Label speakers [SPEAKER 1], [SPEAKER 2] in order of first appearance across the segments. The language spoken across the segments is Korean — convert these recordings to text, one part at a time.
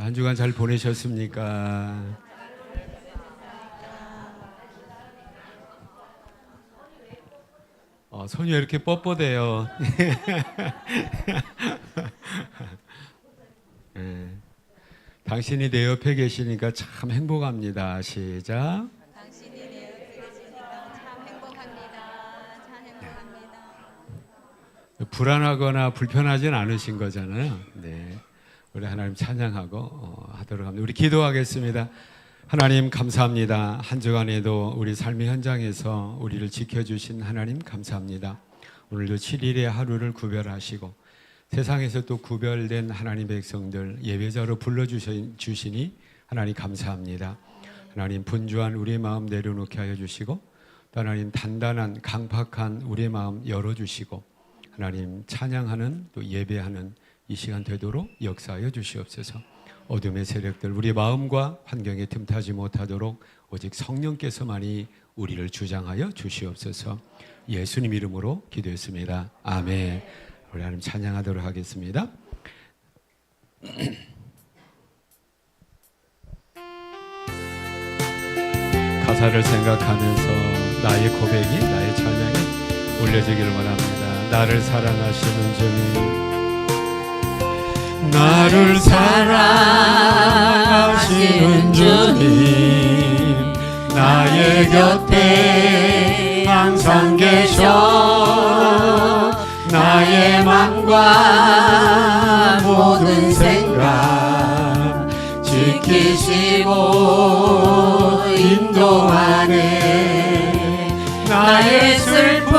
[SPEAKER 1] 한 주간 잘 보내셨습니까? 손이 왜 이렇게 뻣뻣해요? 네. 당신이 내 옆에 계시니까 참 행복합니다. 시작.
[SPEAKER 2] 당신이 내 옆에 계시니까 참 행복합니다. 참 행복합니다.
[SPEAKER 1] 불안하거나 불편하진 않으신 거잖아요. 네. 우리 하나님 찬양하고 하도록 합니다. 우리 기도하겠습니다. 하나님 감사합니다. 한 주간에도 우리 삶의 현장에서 우리를 지켜주신 하나님 감사합니다. 오늘도 7일의 하루를 구별하시고 세상에서 또 구별된 하나님 백성들 예배자로 불러주시니 하나님 감사합니다. 하나님 분주한 우리의 마음 내려놓게 하여 주시고 또 하나님 단단한 강팍한 우리의 마음 열어주시고 하나님 찬양하는 또 예배하는 이 시간 되도록 역사하여 주시옵소서. 어둠의 세력들 우리의 마음과 환경에 틈타지 못하도록 오직 성령께서만이 우리를 주장하여 주시옵소서. 예수님 이름으로 기도했습니다. 아멘. 우리 하나님 찬양하도록 하겠습니다. 가사를 생각하면서 나의 고백이 나의 찬양이 올려지기를 원합니다. 나를 사랑하시는 주님, 나를 사랑하시는 주님, 나의 곁에 항상 계셔 나의 맘과 모든 생각 지키시고 인도하네. 나의 슬픔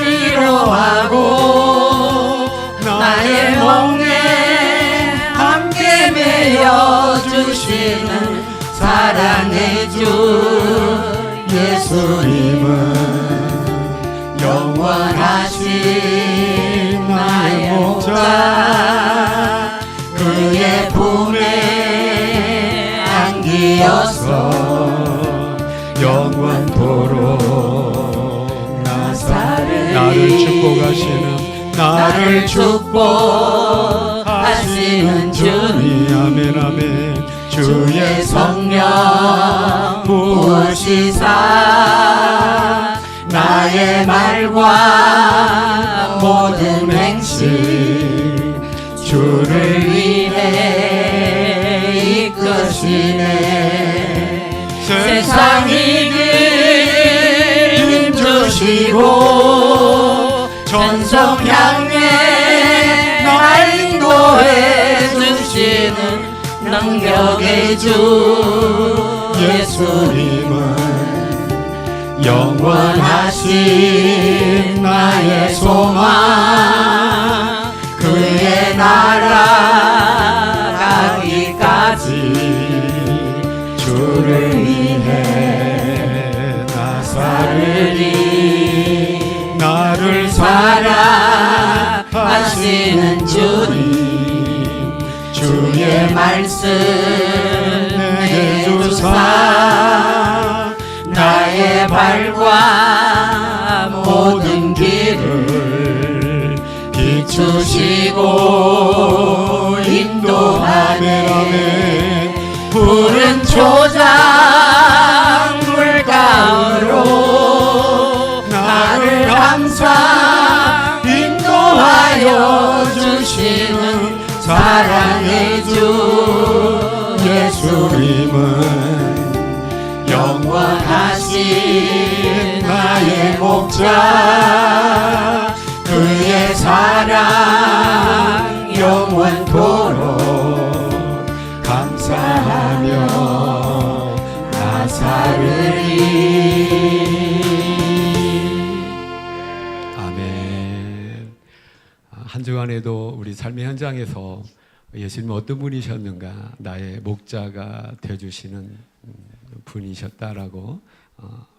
[SPEAKER 1] 위로하고 나의 멍에 함께 메어주시는 사랑의 주 예수님은 영원하신 나의 목자 그의 품에 안기어서 영원토록 나를 축복하시는 나를 축복하시는 주님 아멘 아멘. 주의 성령 부으시사 나의 말과 모든 행실 주를 위해 이끄시네. 세상 이길 힘주시고 전성 향해 날 인도해 주시는 능력의 주 예수님은 영원하신 나의 소망 그의 나라 가기까지 주를 위해 나 살으리. 나를 사랑하시는 주님 주의 말씀 내게 주사 나의 발과 모든 길을 비추시고 인도하네. 푸른 초장 물가으로 나를 항상 인도하여 주시는 사랑의 주 예수님은 영원하신 나의 목자 그의 사랑 영원토록 감사하며 나 살으리. 아멘. 한 주간에도 우리 삶의 현장에서 예수님은 어떤 분이셨는가 나의 목자가 되어주시는 분이셨다라고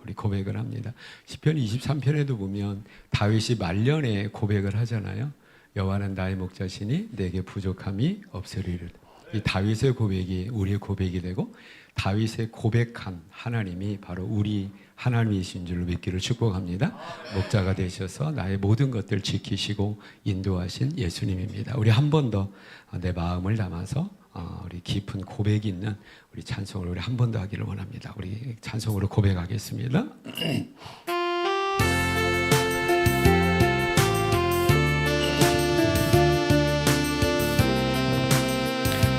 [SPEAKER 1] 우리 고백을 합니다. 시편 23편에도 보면 다윗이 말년에 고백을 하잖아요. 여호와는 나의 목자시니 내게 부족함이 없으리를. 이 다윗의 고백이 우리의 고백이 되고 다윗의 고백한 하나님이 바로 우리 하나님이신 줄로 믿기를 축복합니다. 목자가 되셔서 나의 모든 것들 지키시고 인도하신 예수님입니다. 우리 한 번 더 내 마음을 담아서 우리 깊은 고백이 있는 우리 찬송을 우리 한 번 더 하기를 원합니다. 우리 찬송으로 고백하겠습니다.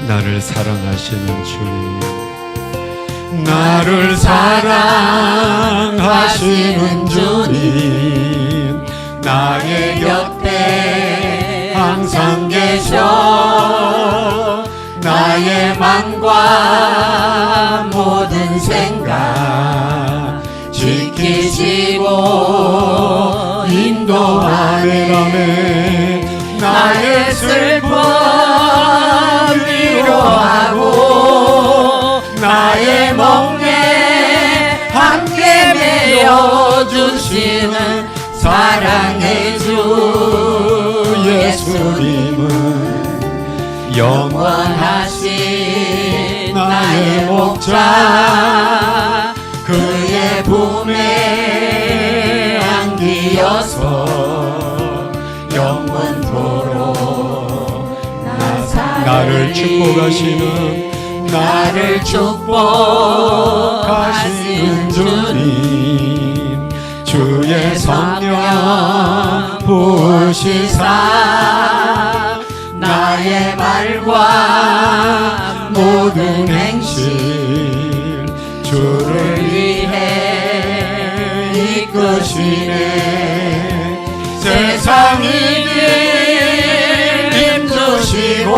[SPEAKER 1] 나를 사랑하시는 주님, 나를 사랑하시는 주님, 나의 곁에 항상 계셔 나의 맘과 모든 생각 지키시고 인도하네. 나의 슬픔 위로하고 나의 멍에 함께 메어주시는 사랑의 주 예수님은 영원하신 나의 목자, 그의 품에 안기어서 영원토록 나를 축복하시는 주님, 주의 성령 부으시사 나의 말과 모든 행실 주를 위해 이끄시네. 세상 이길 힘주시고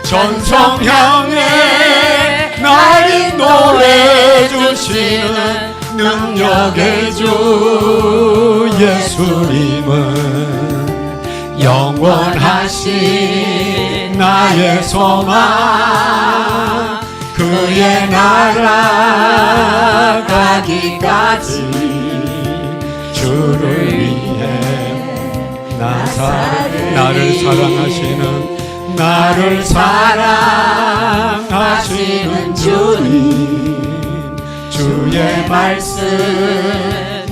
[SPEAKER 1] 전성 향해 날 인도해 주시는 능력의 주 예수님은 영원하신 나의 소망, 그의 나라 가기까지 주를 위해 나를 사랑하시는 주님, 주의 말씀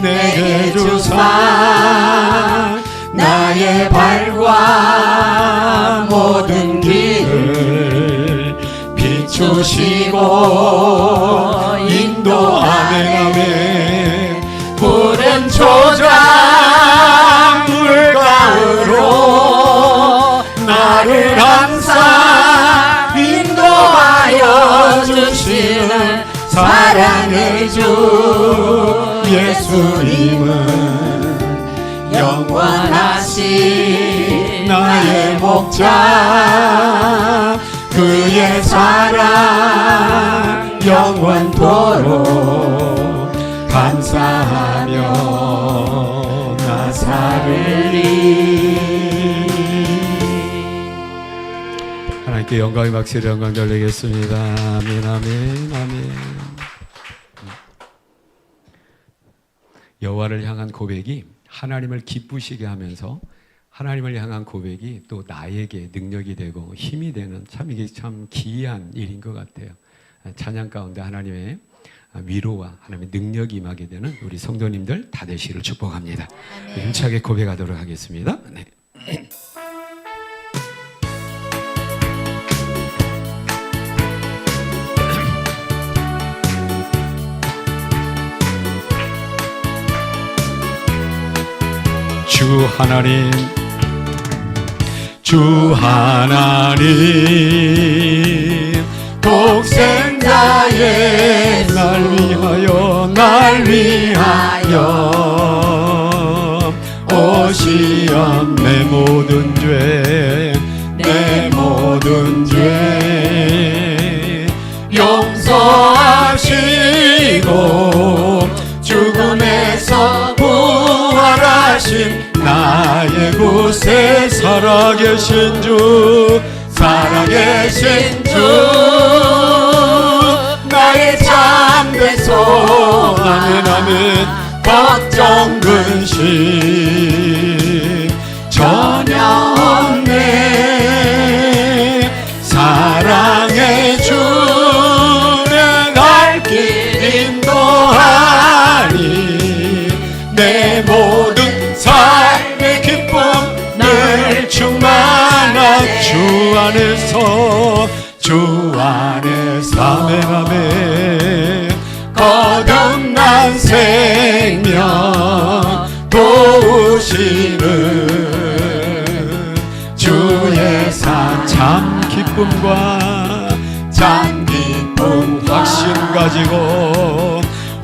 [SPEAKER 1] 내게 주사 나의 발과 모든 길을 비추시고 인도하네. 푸른 초장 물가으로 나를 항상 인도하여 주시는 사랑의 주 예수님은 영원하신 나의 목자, 그의 사랑 영원토록 감사하며 나 살으리. 하나님께 영광의 박수로 영광 돌리겠습니다. 아멘, 아멘, 아멘. 여호와를 향한 고백이 하나님을 기쁘시게 하면서 하나님을 향한 고백이 또 나에게 능력이 되고 힘이 되는 참 이게 참 기이한 일인 것 같아요. 찬양 가운데 하나님의 위로와 하나님의 능력이 임하게 되는 우리 성도님들 다 되시기를 축복합니다. 힘차게 고백하도록 하겠습니다. 네. 주 하나님 독생자의 날 위하여 오시어 내 모든 죄 용서하시고 죽음에서 부활하신 나의 구세 살아계신 주 나의 참된 소망 아멘 걱정 근심 전혀 없네. 사랑의 주는 갈 길 인도하 주옵소서. 주 안에서 아멘 아멘 거듭난 생명 도우시는 주의 산 참 기쁨과 참 기쁨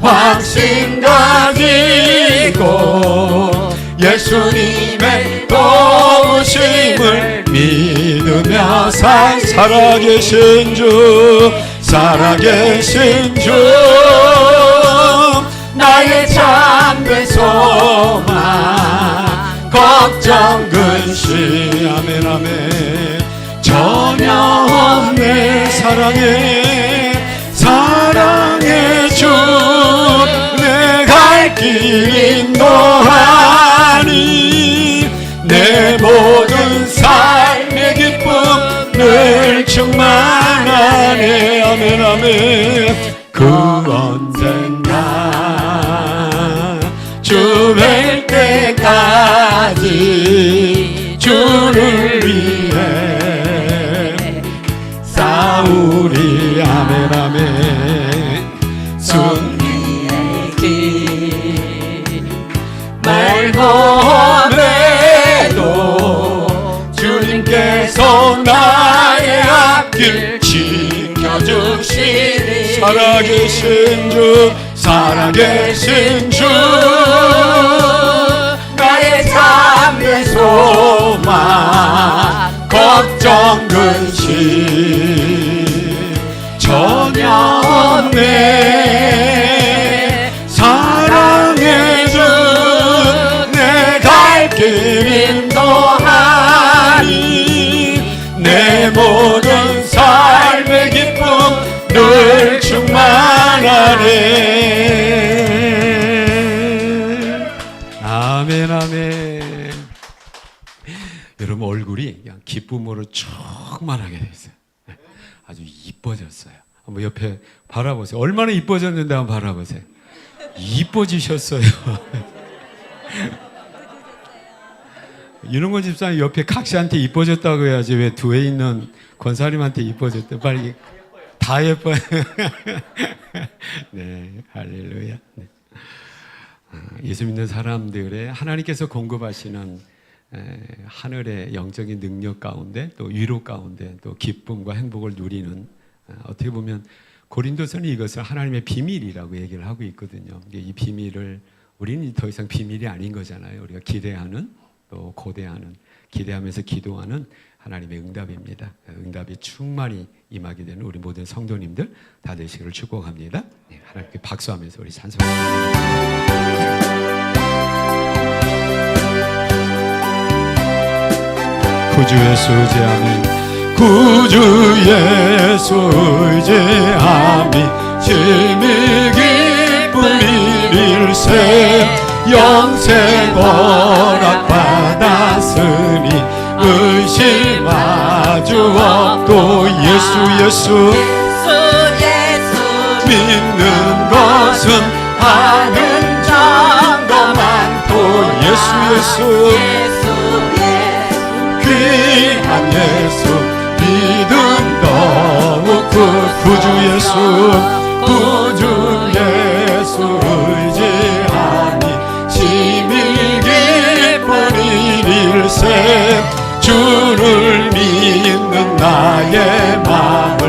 [SPEAKER 1] 확신 가지고 예수님의 도우심을 믿으며 살아계신 주 나의 참된 소망 걱정 근심 아멘 아멘 전혀 없네 사랑의 주 내 갈 길 인도하니 내 모든 삶의 기쁨 늘 충만하네 아멘 아멘 그 언젠가 주 뵐 때까지 주를 위해 싸우리 아멘 아멘 승리의 길 말고 해도 주님께서 나의 앞길 지켜주시니 살아계신 주 나의 참된 소망 걱정 근심 전혀 없네 사랑의 주 내 갈 길 인도하니 내 모든 삶의 기쁨 늘 충만하네 아멘 아멘 여러분 얼굴이 그냥 기쁨으로 충만하게 됐어요 아주 이뻐졌어요 한번 옆에 바라보세요 얼마나 이뻐졌는데 한번 바라보세요 이뻐지셨어요 윤흥건 집사님 옆에 각시한테 이뻐졌다고 해야지 왜 뒤에 있는 권사님한테 이뻐졌대 빨리 다 예뻐요 네 할렐루야 네. 예수 믿는 사람들의 하나님께서 공급하시는 하늘의 영적인 능력 가운데 또 위로 가운데 또 기쁨과 행복을 누리는 어떻게 보면 고린도서는 이것을 하나님의 비밀이라고 얘기를 하고 있거든요. 이 비밀을 우리는 더 이상 비밀이 아닌 거잖아요. 우리가 기대하는 또 고대하는 기대하면서 기도하는 하나님의 응답입니다. 응답이 충만히 임하게 되는 우리 모든 성도님들 다 되시기를 축복합니다. 네, 하나님께 박수하면서 우리 찬송합니다. 구주 예수 의지함이 구주 예수 의지함이 심히 기쁜 일일세 영생 허락받았으니 의심하주 없도 예수 믿는 것은 하는 장도 많고 예수 귀한 예수 믿음 더욱 구주 예수 의지하니 심히 기쁜 일일세 주를 믿는 나의 마음을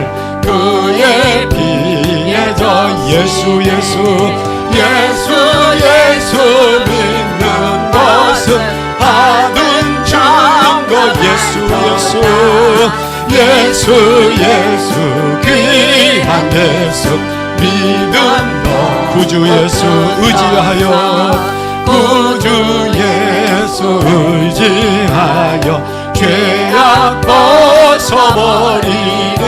[SPEAKER 1] 그의 피에 져 예수 믿는 것은 받은 증거 예수 귀한 예수 믿음 너 구주 예수 의지하여 죄악 벗어버리네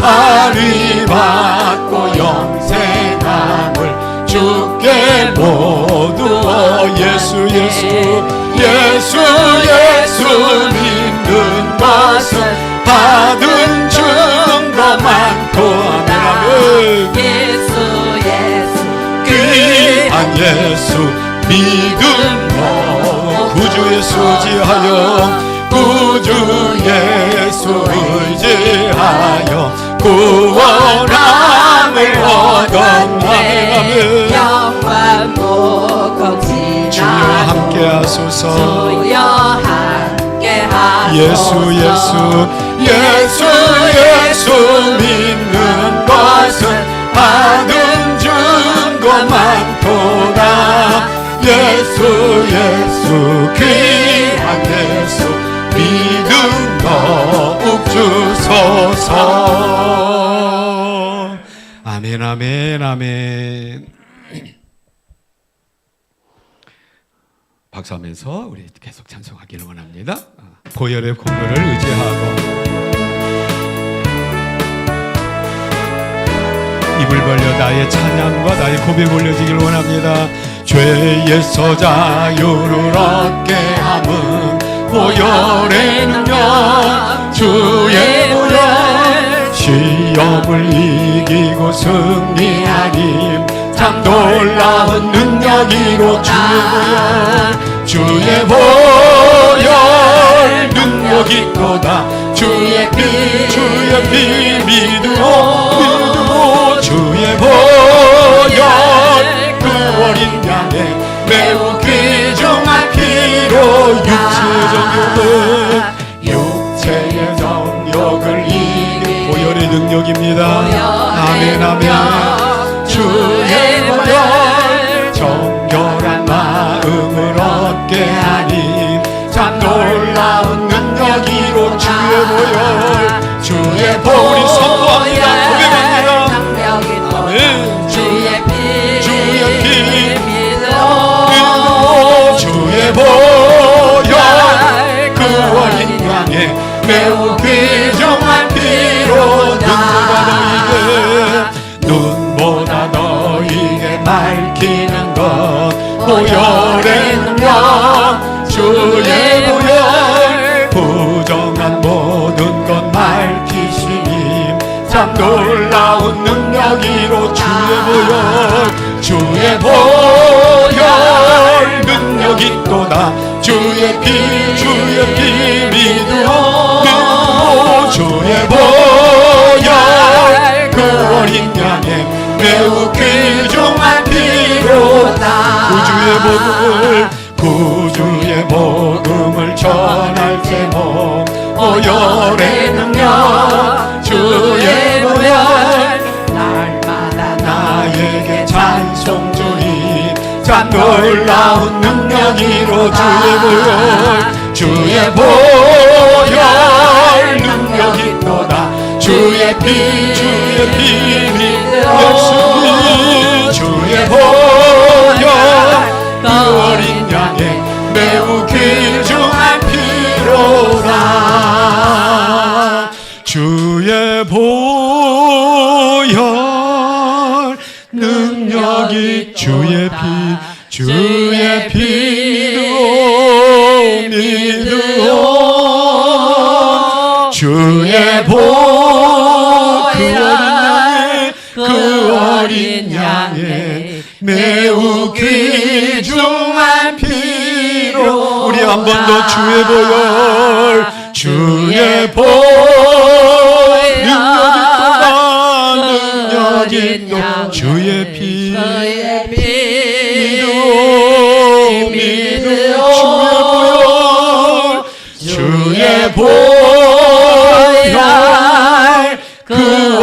[SPEAKER 1] 아리 받고 영생함을 주께 모두어 예수 믿는 것은 받은 증거 많고 아멘 귀한 예수 믿음 너 구주 예수 지하여 구주 예수 구원함을 얻었네.
[SPEAKER 2] 영원 무궁지나
[SPEAKER 1] 주여 함께 하소서.
[SPEAKER 2] 주여 함께 하소서.
[SPEAKER 1] 예수 예수 예수 예수 믿는 것은 받은 증거 많도다. 예수 예수 귀한 예수 믿음 더욱 주소서. 아멘 아멘 아멘. 박수하면서 우리 계속 찬송하기를 원합니다. 보혈의 공로를 의지하고 입을 벌려 나의 찬양과 나의 고백 올려지기를 원합니다. 죄에서 자유를 얻게 함은 보혈의 능력 주의 보혈. 시험을 이기고 승리하니 참 놀라운 능력이로 주의 보혈 능력이 있도다. 주의 피 믿으오 주의 보혈 그 어린 양의 매우 귀중한 피로 육체의 정욕을 이긴 보혈의 능력입니다. 아멘 아멘. 주의 보혈 정결한 마음을 얻게 하니 참 놀라운 능력이로 주의 보혈 우리 선포합니다. 고백합니다. 아멘. 주의 피 믿어 주의 보혈 그 어린 양의 매우 귀중한 피로다. 눈보다 너희에게 밝히는 것 보혈의 능력 주의 보혈. 부정한 모든 것 밝히시니 참 놀라운 능력이로 주의 보혈 능력이 또다. 주의 피 믿으오 주의 보혈 그 어린 양의 매우 귀중한 피로다. 구주의 복음을 전할 제목 보혈의 능력 주의 보혈. 날마다 나에게 찬송 주니 참 놀라운 능력이로 주의 보혈 능력이 또다. 주의 피 예수님 주의 보혈 그 어린 양의 매우 귀중한 피로다. 주의 보혈 능력이 주의 피 믿으오 주의 그 어린 양의 매우 귀중한 피로. 우리 한 번 더 주의 보혈 능력이 또 주의 피 믿으오 주의 보혈 그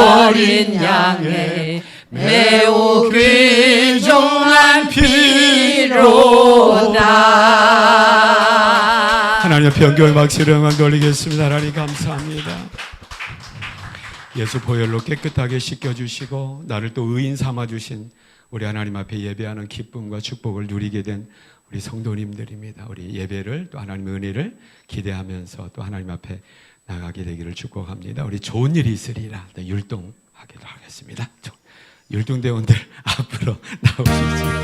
[SPEAKER 1] 어린 양의 매우 귀중한 피로다. 하나님 앞에 영광의 박수를 영광 돌리겠습니다. 하나님 감사합니다. 예수 보혈로 깨끗하게 씻겨주시고 나를 또 의인 삼아주신 우리 하나님 앞에 예배하는 기쁨과 축복을 누리게 된 우리 성도님들입니다. 우리 예배를 또 하나님의 은혜를 기대하면서 또 하나님 앞에 나가게 되기를 축복합니다. 우리 좋은 일이 있으리라 율동하기로 하겠습니다. 율동대원들 앞으로 나오시죠.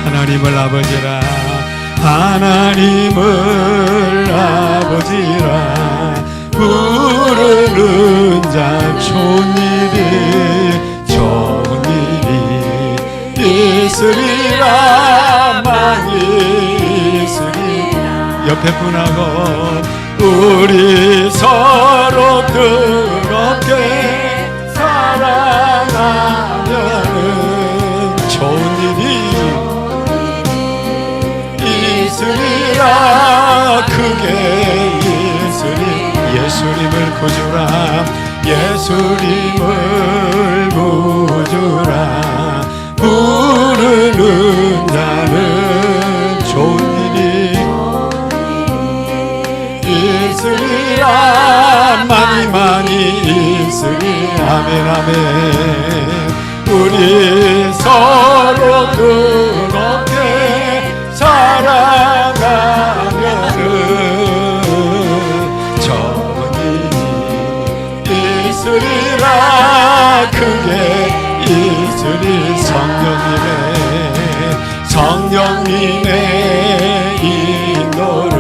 [SPEAKER 1] 하나님을 아버지라 부르는 자 좋은 일이 있으리라 많이 있으리라. 옆에 분하고 우리 서로 뜨겁게 사랑하면은 좋은 일이 있으리라. 크게 있으리. 예수님을 구주라. 예수님을 구주라. 부르는 자는 좋은 일이 있으리라. 많이 많이 있으리. 아멘 아멘. 우리 서로 뜨겁게 사랑하면은 좋은 일이 있으리라. 크게 있으리. 성령님의 인도를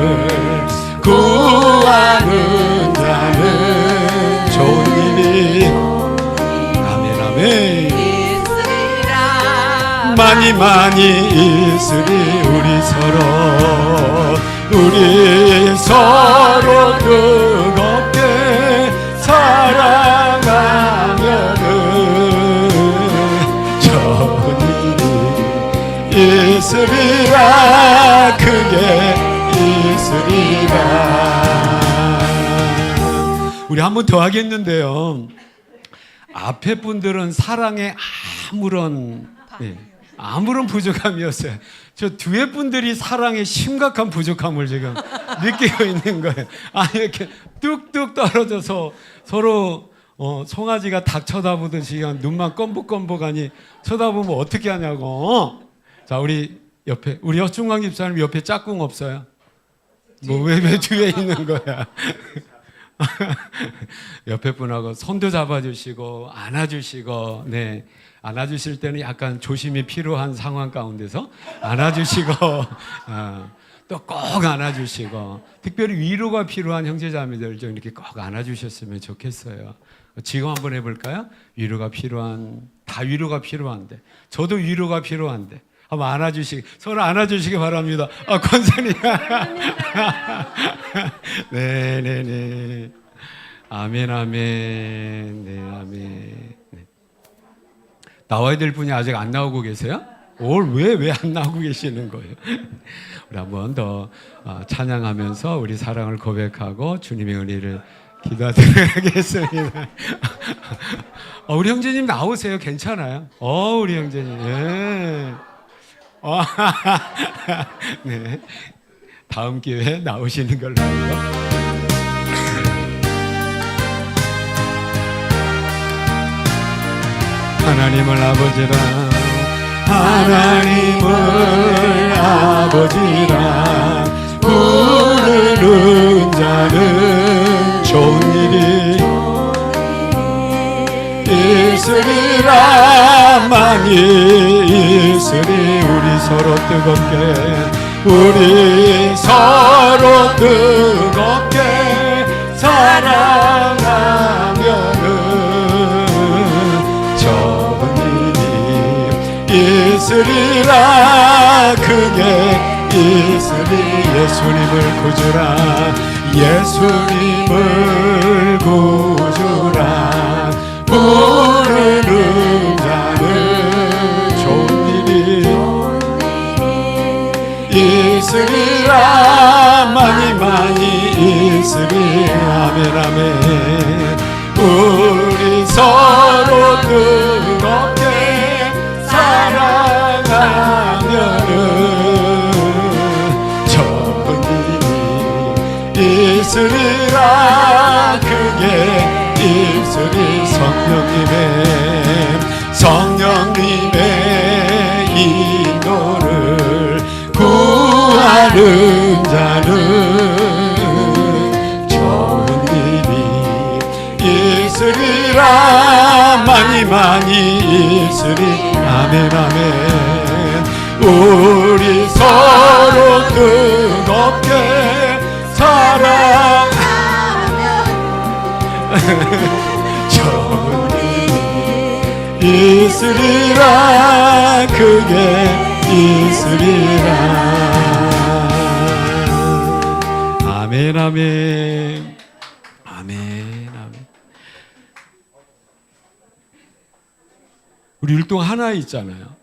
[SPEAKER 1] 구하는 자는 좋은 일이 아멘 아멘 많이 많이 있으리. 우리 서로 뜨겁게 사랑하면은 좋은 일이 있으리라. 크게 있으리라. 우리 한 번 더 하겠는데요. 앞에 분들은 사랑에 아무런 부족함이었어요. 저 뒤에 분들이 사랑에 심각한 부족함을 지금 느끼고 있는 거예요. 아니 이렇게 뚝뚝 떨어져서 서로 송아지가 닭 쳐다보듯이 눈만 껌벅껌벅하니 쳐다보면 어떻게 하냐고. 자, 우리 옆에 우리 여충광 집사님 옆에 짝꿍 없어요? 뭐 왜 뒤에 있는 거야? 옆에 분하고 손도 잡아주시고 안아주시고, 네, 안아주실 때는 약간 조심이 필요한 상황 가운데서 안아주시고 또 꼭 안아주시고, 특별히 위로가 필요한 형제자매들 좀 이렇게 꼭 안아주셨으면 좋겠어요. 지금 한번 해볼까요? 다 위로가 필요한데, 저도 위로가 필요한데 한번 서로 안아주시기 바랍니다. 권선이. 네네네. 아멘, 아멘. 네, 아멘. 네. 나와야 될 분이 아직 안 나오고 계세요? 왜 안 나오고 계시는 거예요? 우리 한 번 더 찬양하면서 우리 사랑을 고백하고 주님의 은혜를 기도하겠습니다. 우리 형제님 나오세요. 괜찮아요. 우리 형제님. 예. 네. 다음 기회에 나오시는 걸로 알고. 하나님을 아버지라 부르는 자는 좋은 일이 있으리라. 많이 있으리. 우리 서로 뜨겁게 사랑하면은 좋은 일이 있으리라. 크게 있으리. 예수님을 구주라. 부르는 자는 좋은 일이 있으리라. 많이 있으리. 아멘 아멘. 우리 서로 뜨겁게 사랑하면은 좋은 일이 있으리라. 크게 있으리. 성령님의 인도를 구하는 자는 좋은 일이 있으리라. 많이 있으리. 아멘 아멘. 우리 서로 뜨겁게 사랑하면 좋은 일이 있으리라. 크게 있으리라. 아멘, 아멘. 아멘, 아멘. 우리 율동 하나 있잖아요.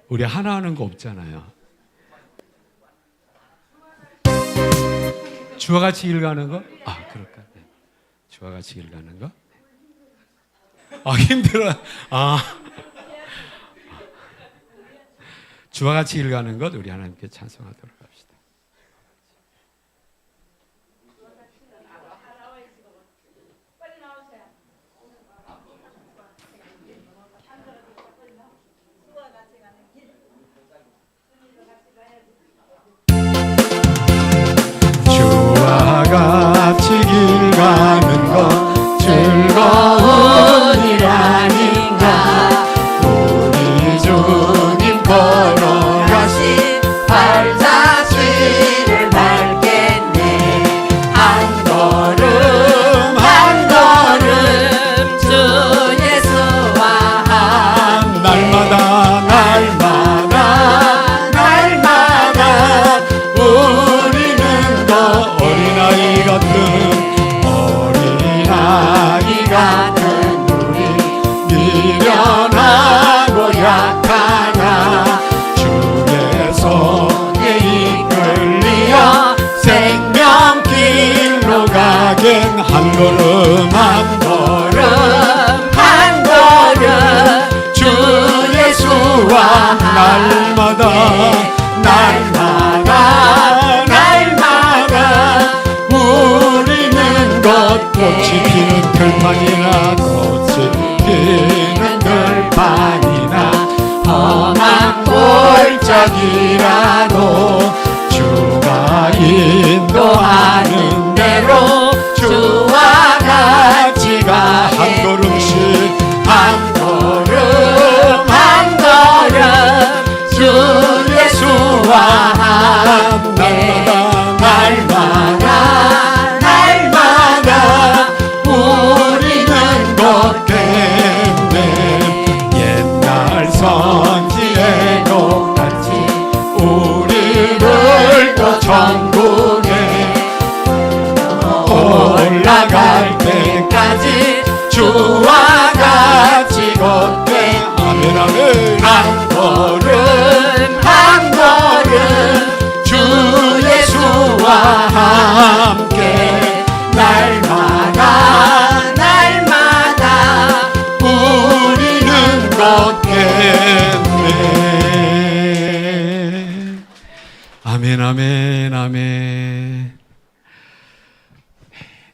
[SPEAKER 1] 우리 하나 하는 거 없잖아요. 주와 같이 길 가는 거? 그럴까? 네. 주와 같이 길 가는 거? 힘들어. 주와 같이 길 가는 것 우리 하나님께 찬송하도록 합시다. 주와 같이 길 가는 것 즐거운 일 아닌가. 우리 주님 걸어가신 발자취를 밟겠네. 한 걸음 한 걸음 주 예수와 함께 날마다 날마다 날마다 우리는 더 어린아이 같은 우리 미련하고 약하나 주의 손에 이끌리어 생명길로 가겐 한 걸음 한 걸음 한 걸음 주 예수와 날마다 날마다 날마다 우리는 꽃이 피는 들판이나 꽃이 피는 들판이나 험한 골짜기라도 주가 인도하는 대로 주와 같이 가. 한 걸음씩 한 걸음 한 걸음 주 예수와 함께 날마다 날마다 우리는 걷겠네. 옛날 선지에도 같이 우리를 또 천국에 올라갈 때까지 주와 같이 걷게. 아멘, 아멘. 한 걸음 한 걸음 주 예수와 함께 날마다 날마다 우리는 걷겠네. 아멘, 아멘, 아멘.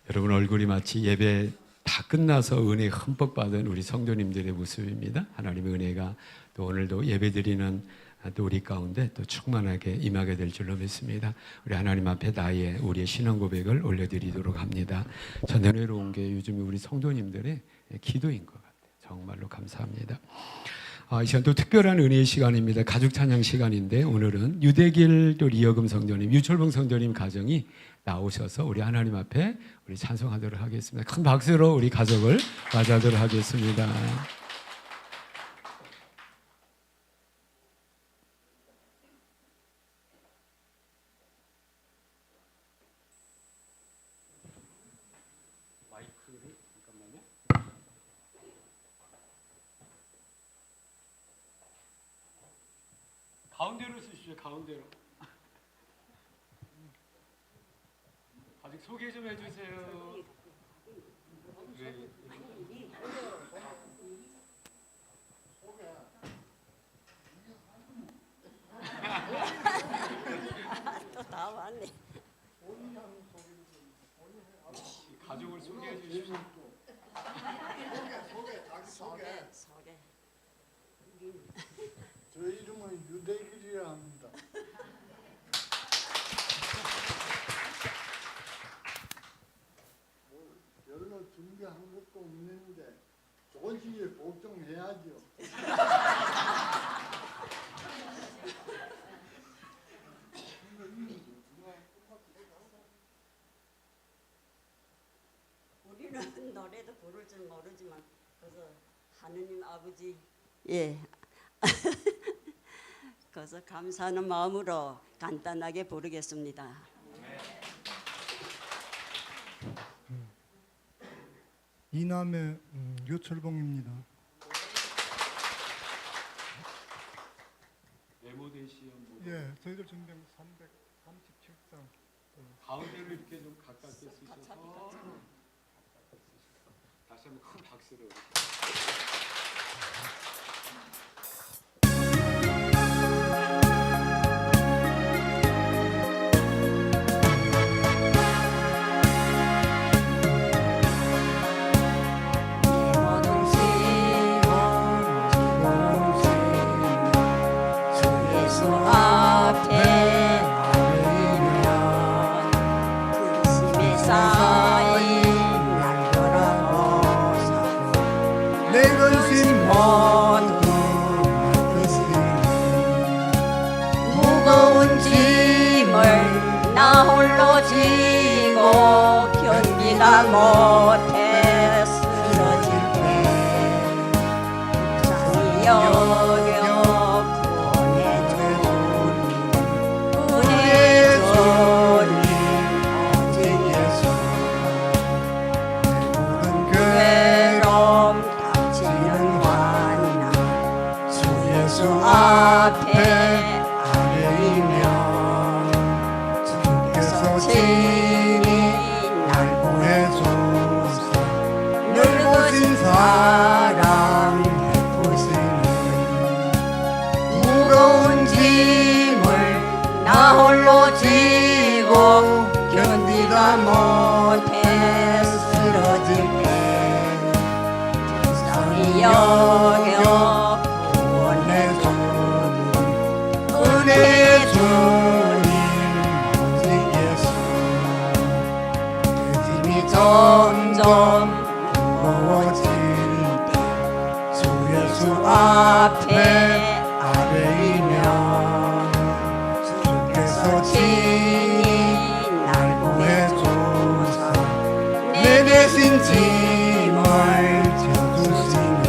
[SPEAKER 1] 여러분 얼굴이 마치 예배 다 끝나서 은혜 흠뻑 받은 우리 성도님들의 모습입니다. 하나님의 은혜가 또 오늘도 예배드리는 또 우리 가운데 또 충만하게 임하게 될 줄로 믿습니다. 우리 하나님 앞에 나의 우리의 신앙 고백을 올려드리도록 합니다. 전 은혜로운 게 요즘 우리 성도님들의 기도인 것 같아요. 정말로 감사합니다. 이 시간 또 특별한 은혜의 시간입니다. 가족 찬양 시간인데 오늘은 유대길 또 리어금 성도님, 유철봉 성도님 가정이 나오셔서 우리 하나님 앞에 우리 찬송하도록 하겠습니다. 큰 박수로 우리 가족을 맞이하도록 하겠습니다. 가운데로 쓰십시오. 가운데로. 아직 소개 좀 해주세요. 네.
[SPEAKER 3] 또 다 왔네.
[SPEAKER 1] 가족을 소개해 주십시오.
[SPEAKER 3] 소개.
[SPEAKER 4] 저 이름은 유대길이라 합니다. 별로 준비한 것도 없는데 조직에 복종해야죠.
[SPEAKER 3] 우리는 노래도 부를 줄 모르지만 그래서 하느님 아버지 예 그래서 감사하는 마음으로 간단하게 부르겠습니다.
[SPEAKER 5] 이남의 유철봉입니다.
[SPEAKER 1] 메모대 시험
[SPEAKER 5] 예, 저희들 준비한 337장.
[SPEAKER 1] 가운데로 이렇게 좀 가깝게 쓰셔서 다시 한번 큰 박수로.
[SPEAKER 5] 내 근심 모두
[SPEAKER 3] 무거운 짐을 나 홀로 지고 견디다 못해 쓰러질 때 불쌍히 여겨 구원해 주님 구원해 주님 오직 예수 괴로움 닥치는 환난 주 예수 앞에 아뢰이며 주께서 친히 날 구해주사 늙으신 사랑 베푸시는 무거운 짐을 나 홀로 지고 견디다 못해 쓰러질 때 불쌍히 여겨 구원해 주님 은혜 주님 오직 예수 내 짐이 점점 무거워질 때 주 예수 앞에 아뢰이며 주께서 친히 날 구해주사 내 대신 짐을 져주시네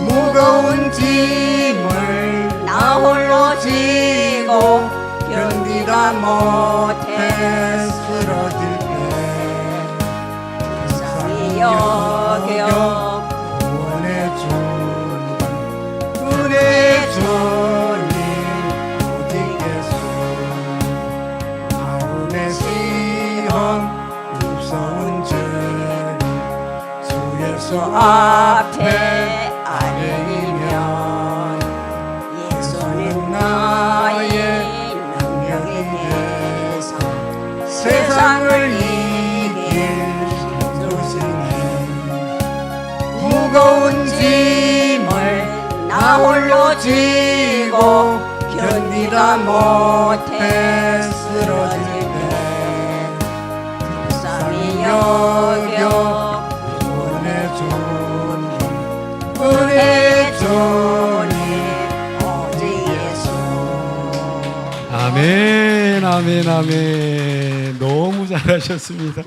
[SPEAKER 3] 무거운 짐을 나 홀로 지고 견디다 못해 쓰러질 때 불쌍히 여겨 구원해 주님 은혜 주님 오직 예수 마음의 시험 무서운 죄 주 예수 앞에 아뢰이면 예수는 나의 능력이 되사 세상을 이길 힘 주시니 무거운 짐을 나 홀로 지고 견디다 못해 쓰러질 때 불쌍히 여겨 구원해 주님 은혜 주님 오직 예수
[SPEAKER 1] 아멘, 아멘, 아멘. 너무 잘하셨습니다.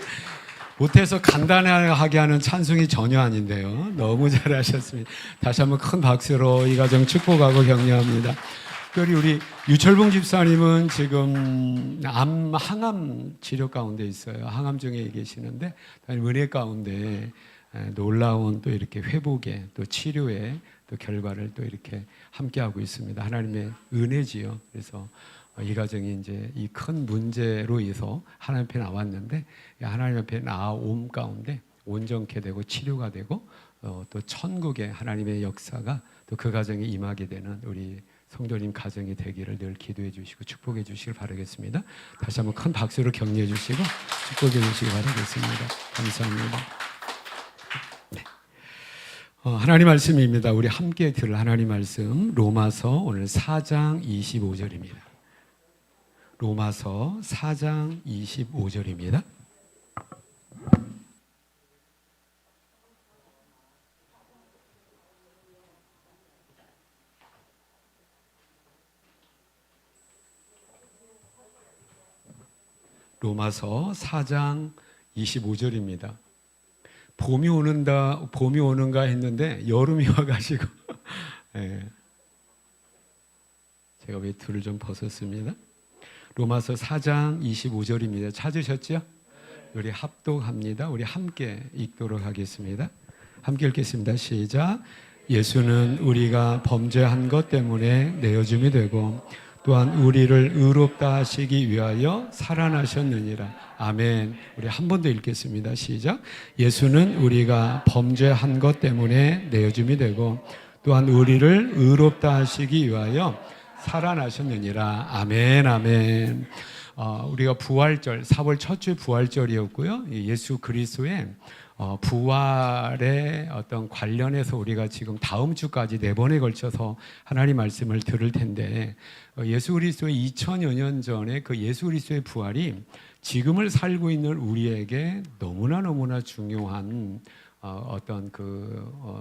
[SPEAKER 1] 못해서 간단하게 하는 찬송이 전혀 아닌데요. 너무 잘하셨습니다. 다시 한번 큰 박수로 이 가정 축복하고 격려합니다. 특별히 우리 유철봉 집사님은 지금 항암 치료 가운데 있어요. 항암증에 계시는데 은혜 가운데 놀라운 또 이렇게 회복에 또 치료에 또 결과를 또 이렇게 함께하고 있습니다. 하나님의 은혜지요. 그래서 이 가정이 이제 이 큰 문제로 인해서 하나님 앞에 나왔는데 하나님 앞에 나옴 가운데 온전케 되고 치료가 되고 또 천국의 하나님의 역사가 또 그 가정에 임하게 되는 우리 성도님 가정이 되기를 늘 기도해 주시고 축복해 주시길 바라겠습니다. 다시 한번 큰 박수로 격려해 주시고 축복해 주시기 바라겠습니다. 감사합니다. 네. 하나님 말씀입니다. 우리 함께 들을 하나님 말씀 로마서 오늘 4장 25절입니다. 로마서 4장 25절입니다. 로마서 4장 25절입니다. 봄이 오는가 했는데 여름이 와가지고 제가 외투를 좀 벗었습니다. 로마서 4장 25절입니다. 찾으셨죠? 우리 합독합니다. 우리 함께 읽도록 하겠습니다. 함께 읽겠습니다. 시작. 예수는 우리가 범죄한 것 때문에 내어줌이 되고 또한 우리를 의롭다 하시기 위하여 살아나셨느니라. 아멘. 우리 한 번 더 읽겠습니다. 시작. 예수는 우리가 범죄한 것 때문에 내어줌이 되고 또한 우리를 의롭다 하시기 위하여 살아나셨느니라. 아멘. 아멘. 우리가 부활절, 4월 첫 주 부활절이었고요. 예수 그리스도의 부활의 어떤 관련해서 우리가 지금 다음 주까지 4번에 걸쳐서 하나님 말씀을 들을 텐데, 예수 그리스도의 2000여 년 전에 그 예수 그리스도의 부활이 지금을 살고 있는 우리에게 너무나 중요한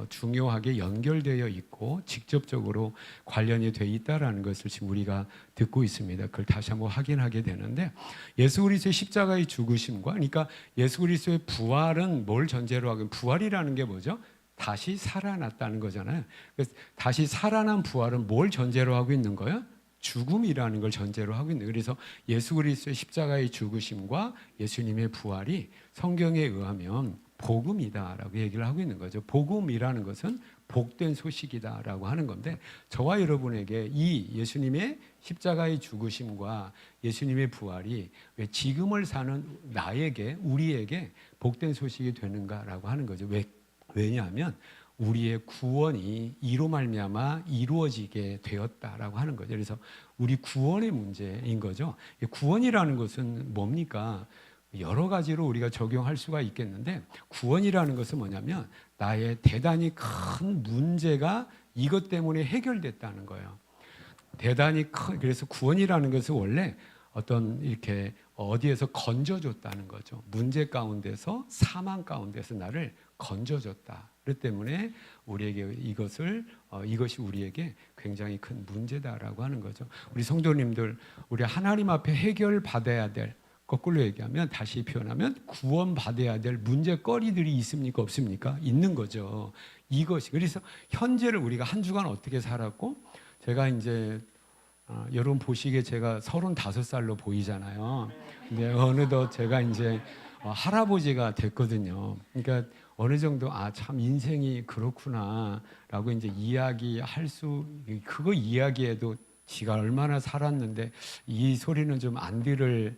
[SPEAKER 1] 중요하게 연결되어 있고 직접적으로 관련이 되어 있다라는 것을 지금 우리가 듣고 있습니다. 그걸 다시 한번 확인하게 되는데, 예수 그리스도의 십자가의 죽으심과, 그러니까 예수 그리스도의 부활은 뭘 전제로 하고, 부활이라는 게 뭐죠? 다시 살아났다는 거잖아요. 그래서 다시 살아난 부활은 뭘 전제로 하고 있는 거예요? 죽음이라는 걸 전제로 하고 있는 거예요. 그래서 예수 그리스도의 십자가의 죽으심과 예수님의 부활이 성경에 의하면 복음이다라고 얘기를 하고 있는 거죠. 복음이라는 것은 복된 소식이다라고 하는 건데, 저와 여러분에게 이 예수님의 십자가의 죽으심과 예수님의 부활이 왜 지금을 사는 나에게, 우리에게 복된 소식이 되는가라고 하는 거죠. 왜냐하면 우리의 구원이 이로 말미암아 이루어지게 되었다라고 하는 거죠. 그래서 우리 구원의 문제인 거죠. 구원이라는 것은 뭡니까? 여러 가지로 우리가 적용할 수가 있겠는데, 구원이라는 것은 뭐냐면 나의 대단히 큰 문제가 이것 때문에 해결됐다는 거예요. 대단히 큰, 그래서 구원이라는 것은 원래 어떤 이렇게 어디에서 건져줬다는 거죠. 문제 가운데서, 사망 가운데서 나를 건져줬다. 그렇기 때문에 우리에게 이것이 우리에게 굉장히 큰 문제다라고 하는 거죠. 우리 성도님들, 우리 하나님 앞에 해결받아야 될, 거꾸로 얘기하면, 다시 표현하면 구원받아야 될 문제거리들이 있습니까? 없습니까? 있는 거죠. 이것이. 그래서 현재를 우리가 한 주간 어떻게 살았고, 제가 이제 여러분 보시기에 제가 35살로 보이잖아요. 근데 어느덧 제가 이제 할아버지가 됐거든요. 그러니까 어느 정도 참 인생이 그렇구나라고 이제 그거 이야기해도 지가 얼마나 살았는데 이 소리는 좀 안 들을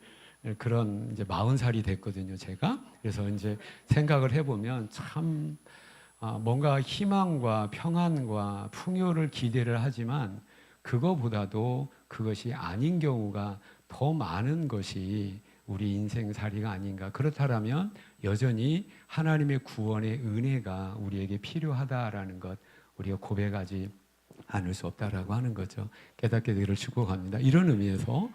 [SPEAKER 1] 그런 이제 40살이 됐거든요, 제가. 그래서 이제 생각을 해보면 참 뭔가 희망과 평안과 풍요를 기대를 하지만 그거보다도 그것이 아닌 경우가 더 많은 것이 우리 인생살이가 아닌가. 그렇다면 여전히 하나님의 구원의 은혜가 우리에게 필요하다라는 것, 우리가 고백하지 않을 수 없다라고 하는 거죠. 깨닫게 되기를 축복합니다. 이런 의미에서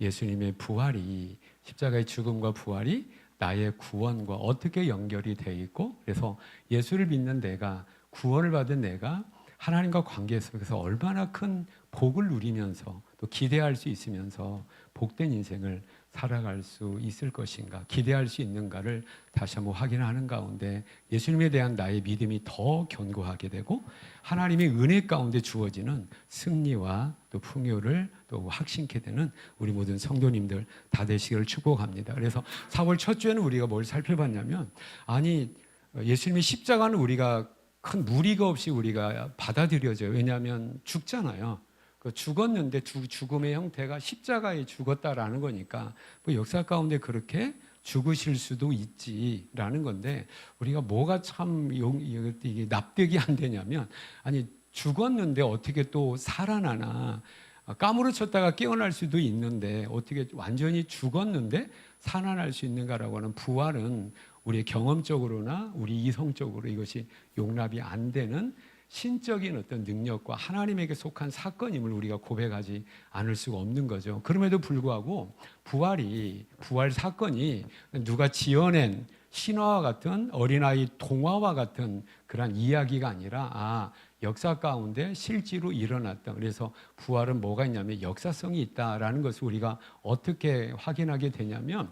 [SPEAKER 1] 예수님의 부활이, 십자가의 죽음과 부활이 나의 구원과 어떻게 연결이 되어 있고, 그래서 예수를 믿는 내가, 구원을 받은 내가 하나님과 관계 속에서 얼마나 큰 복을 누리면서 또 기대할 수 있으면서 복된 인생을 살아갈 수 있을 것인가, 기대할 수 있는가를 다시 한번 확인하는 가운데 예수님에 대한 나의 믿음이 더 견고하게 되고, 하나님의 은혜 가운데 주어지는 승리와 또 풍요를 또 확신케 되는 우리 모든 성도님들 다 되시기를 축복합니다. 그래서 4월 첫 주에는 우리가 뭘 살펴봤냐면, 예수님의 십자가는 우리가 큰 무리가 없이 우리가 받아들여져요. 왜냐하면 죽잖아요. 죽었는데 죽음의 형태가 십자가에 죽었다라는 거니까 역사 가운데 그렇게 죽으실 수도 있지라는 건데, 우리가 뭐가 참 이게 납득이 안 되냐면, 죽었는데 어떻게 또 살아나나, 까무러쳤다가 깨어날 수도 있는데 어떻게 완전히 죽었는데 살아날 수 있는가라고 하는 부활은 우리의 경험적으로나 우리 이성적으로 이것이 용납이 안 되는 신적인 어떤 능력과 하나님에게 속한 사건임을 우리가 고백하지 않을 수가 없는 거죠. 그럼에도 불구하고 부활 사건이 누가 지어낸 신화와 같은 어린아이 동화와 같은 그런 이야기가 아니라 역사 가운데 실제로 일어났다. 그래서 부활은 뭐가 있냐면 역사성이 있다라는 것을 우리가 어떻게 확인하게 되냐면,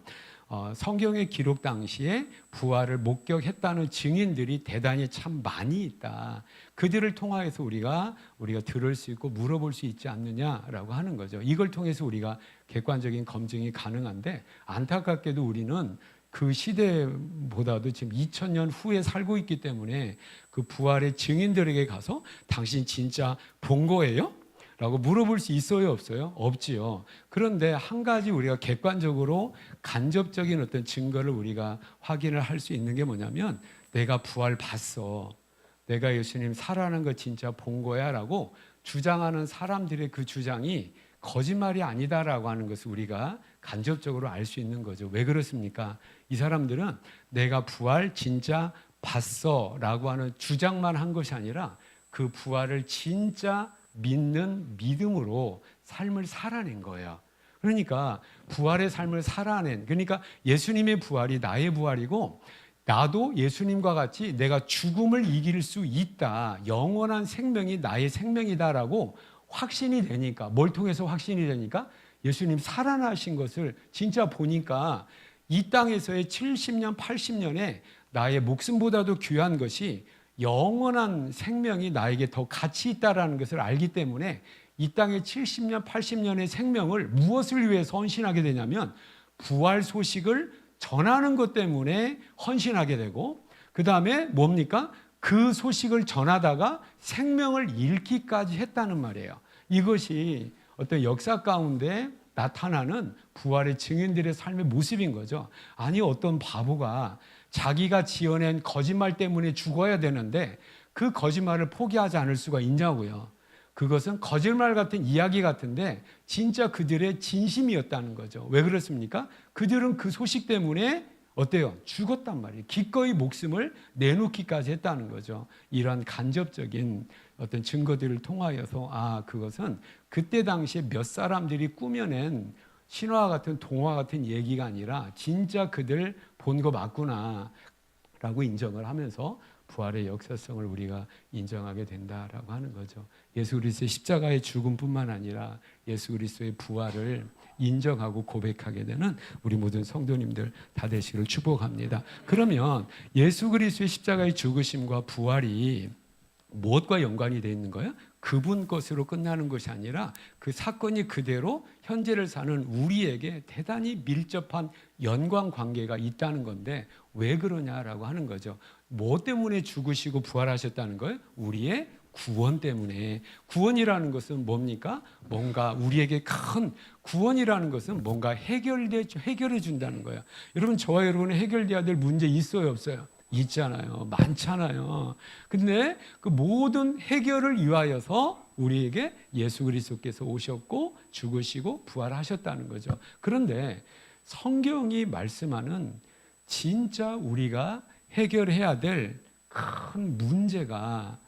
[SPEAKER 1] 성경의 기록 당시에 부활을 목격했다는 증인들이 대단히 참 많이 있다. 그들을 통하여서 우리가 들을 수 있고 물어볼 수 있지 않느냐라고 하는 거죠. 이걸 통해서 우리가 객관적인 검증이 가능한데, 안타깝게도 우리는 그 시대보다도 지금 2000년 후에 살고 있기 때문에 그 부활의 증인들에게 가서 당신 진짜 본 거예요? 라고 물어볼 수 있어요, 없어요? 없지요. 그런데 한 가지 우리가 객관적으로 간접적인 어떤 증거를 우리가 확인을 할 수 있는 게 뭐냐면, 내가 부활 봤어, 내가 예수님 살아나는 거 진짜 본 거야 라고 주장하는 사람들의 그 주장이 거짓말이 아니다라고 하는 것을 우리가 간접적으로 알 수 있는 거죠. 왜 그렇습니까? 이 사람들은 내가 부활 진짜 봤어 라고 하는 주장만 한 것이 아니라 그 부활을 진짜 믿는 믿음으로 삶을 살아낸 거예요. 그러니까 부활의 삶을 살아낸, 그러니까 예수님의 부활이 나의 부활이고, 나도 예수님과 같이 내가 죽음을 이길 수 있다, 영원한 생명이 나의 생명이다라고 확신이 되니까, 뭘 통해서 확신이 되니까? 예수님 살아나신 것을 진짜 보니까 이 땅에서의 70년, 80년에 나의 목숨보다도 귀한 것이 영원한 생명이 나에게 더 가치 있다라는 것을 알기 때문에 이 땅의 70년, 80년의 생명을 무엇을 위해서 헌신하게 되냐면 부활 소식을 전하는 것 때문에 헌신하게 되고, 그 다음에 뭡니까? 그 소식을 전하다가 생명을 잃기까지 했다는 말이에요. 이것이 어떤 역사 가운데 나타나는 부활의 증인들의 삶의 모습인 거죠. 아니, 어떤 바보가 자기가 지어낸 거짓말 때문에 죽어야 되는데 그 거짓말을 포기하지 않을 수가 있냐고요. 그것은 거짓말 같은 이야기 같은데 진짜 그들의 진심이었다는 거죠. 왜 그렇습니까? 그들은 그 소식 때문에 어때요? 죽었단 말이에요. 기꺼이 목숨을 내놓기까지 했다는 거죠. 이런 간접적인 어떤 증거들을 통하여서 그것은 그때 당시에 몇 사람들이 꾸며낸 신화 같은 동화 같은 얘기가 아니라 진짜 그들 본 거 맞구나 라고 인정을 하면서 부활의 역사성을 우리가 인정하게 된다라고 하는 거죠. 예수 그리스도의 십자가의 죽음뿐만 아니라 예수 그리스도의 부활을 인정하고 고백하게 되는 우리 모든 성도님들 다 되시기를 축복합니다. 그러면 예수 그리스도의 십자가의 죽으심과 부활이 무엇과 연관이 되어 있는 거예요? 그분 것으로 끝나는 것이 아니라 그 사건이 그대로 현재를 사는 우리에게 대단히 밀접한 연관 관계가 있다는 건데 왜 그러냐라고 하는 거죠. 뭐 때문에 죽으시고 부활하셨다는 거예요? 우리의 구원 때문에. 구원이라는 것은 뭡니까? 뭔가 우리에게 큰 구원이라는 것은 뭔가 해결해 준다는 거예요. 여러분, 저와 여러분은 해결돼야 될 문제 있어요, 없어요? 있잖아요. 많잖아요. 근데 그 모든 해결을 위하여서 우리에게 예수 그리스도께서 오셨고 죽으시고 부활하셨다는 거죠. 그런데 성경이 말씀하는 진짜 우리가 해결해야 될 큰 문제가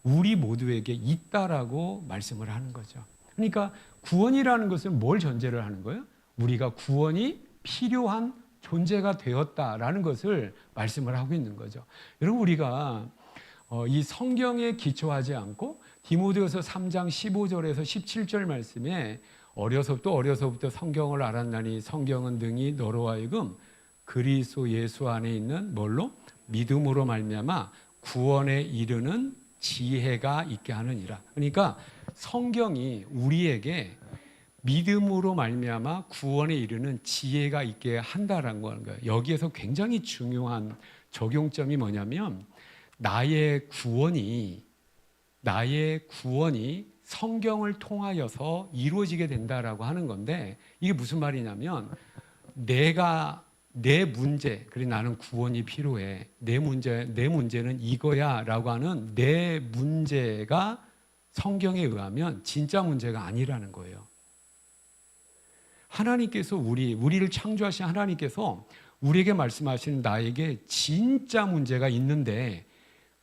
[SPEAKER 1] 우리 모두에게 있다라고 말씀을 하는 거죠. 그러니까 구원이라는 것은 뭘 전제를 하는 거예요? 우리가 구원이 필요한 존재가 되었다라는 것을 말씀을 하고 있는 거죠. 여러분, 우리가 이 성경에 기초하지 않고 디모데후서 3장 15절에서 17절 말씀에 어려서부터 성경을 알았나니 성경은 능히 너로 하여금 그리스도 예수 안에 있는 뭘로? 믿음으로 말미암아 구원에 이르는 지혜가 있게 하느니라. 그러니까 성경이 우리에게 믿음으로 말미암아 구원에 이르는 지혜가 있게 한다라는 거예요. 여기에서 굉장히 중요한 적용점이 뭐냐면 나의 구원이 성경을 통하여서 이루어지게 된다라고 하는 건데, 이게 무슨 말이냐면 내 문제, 그래 나는 구원이 필요해. 내 문제는 이거야라고 하는 내 문제가 성경에 의하면 진짜 문제가 아니라는 거예요. 하나님께서 우리를 창조하신 하나님께서 우리에게 말씀하시는 나에게 진짜 문제가 있는데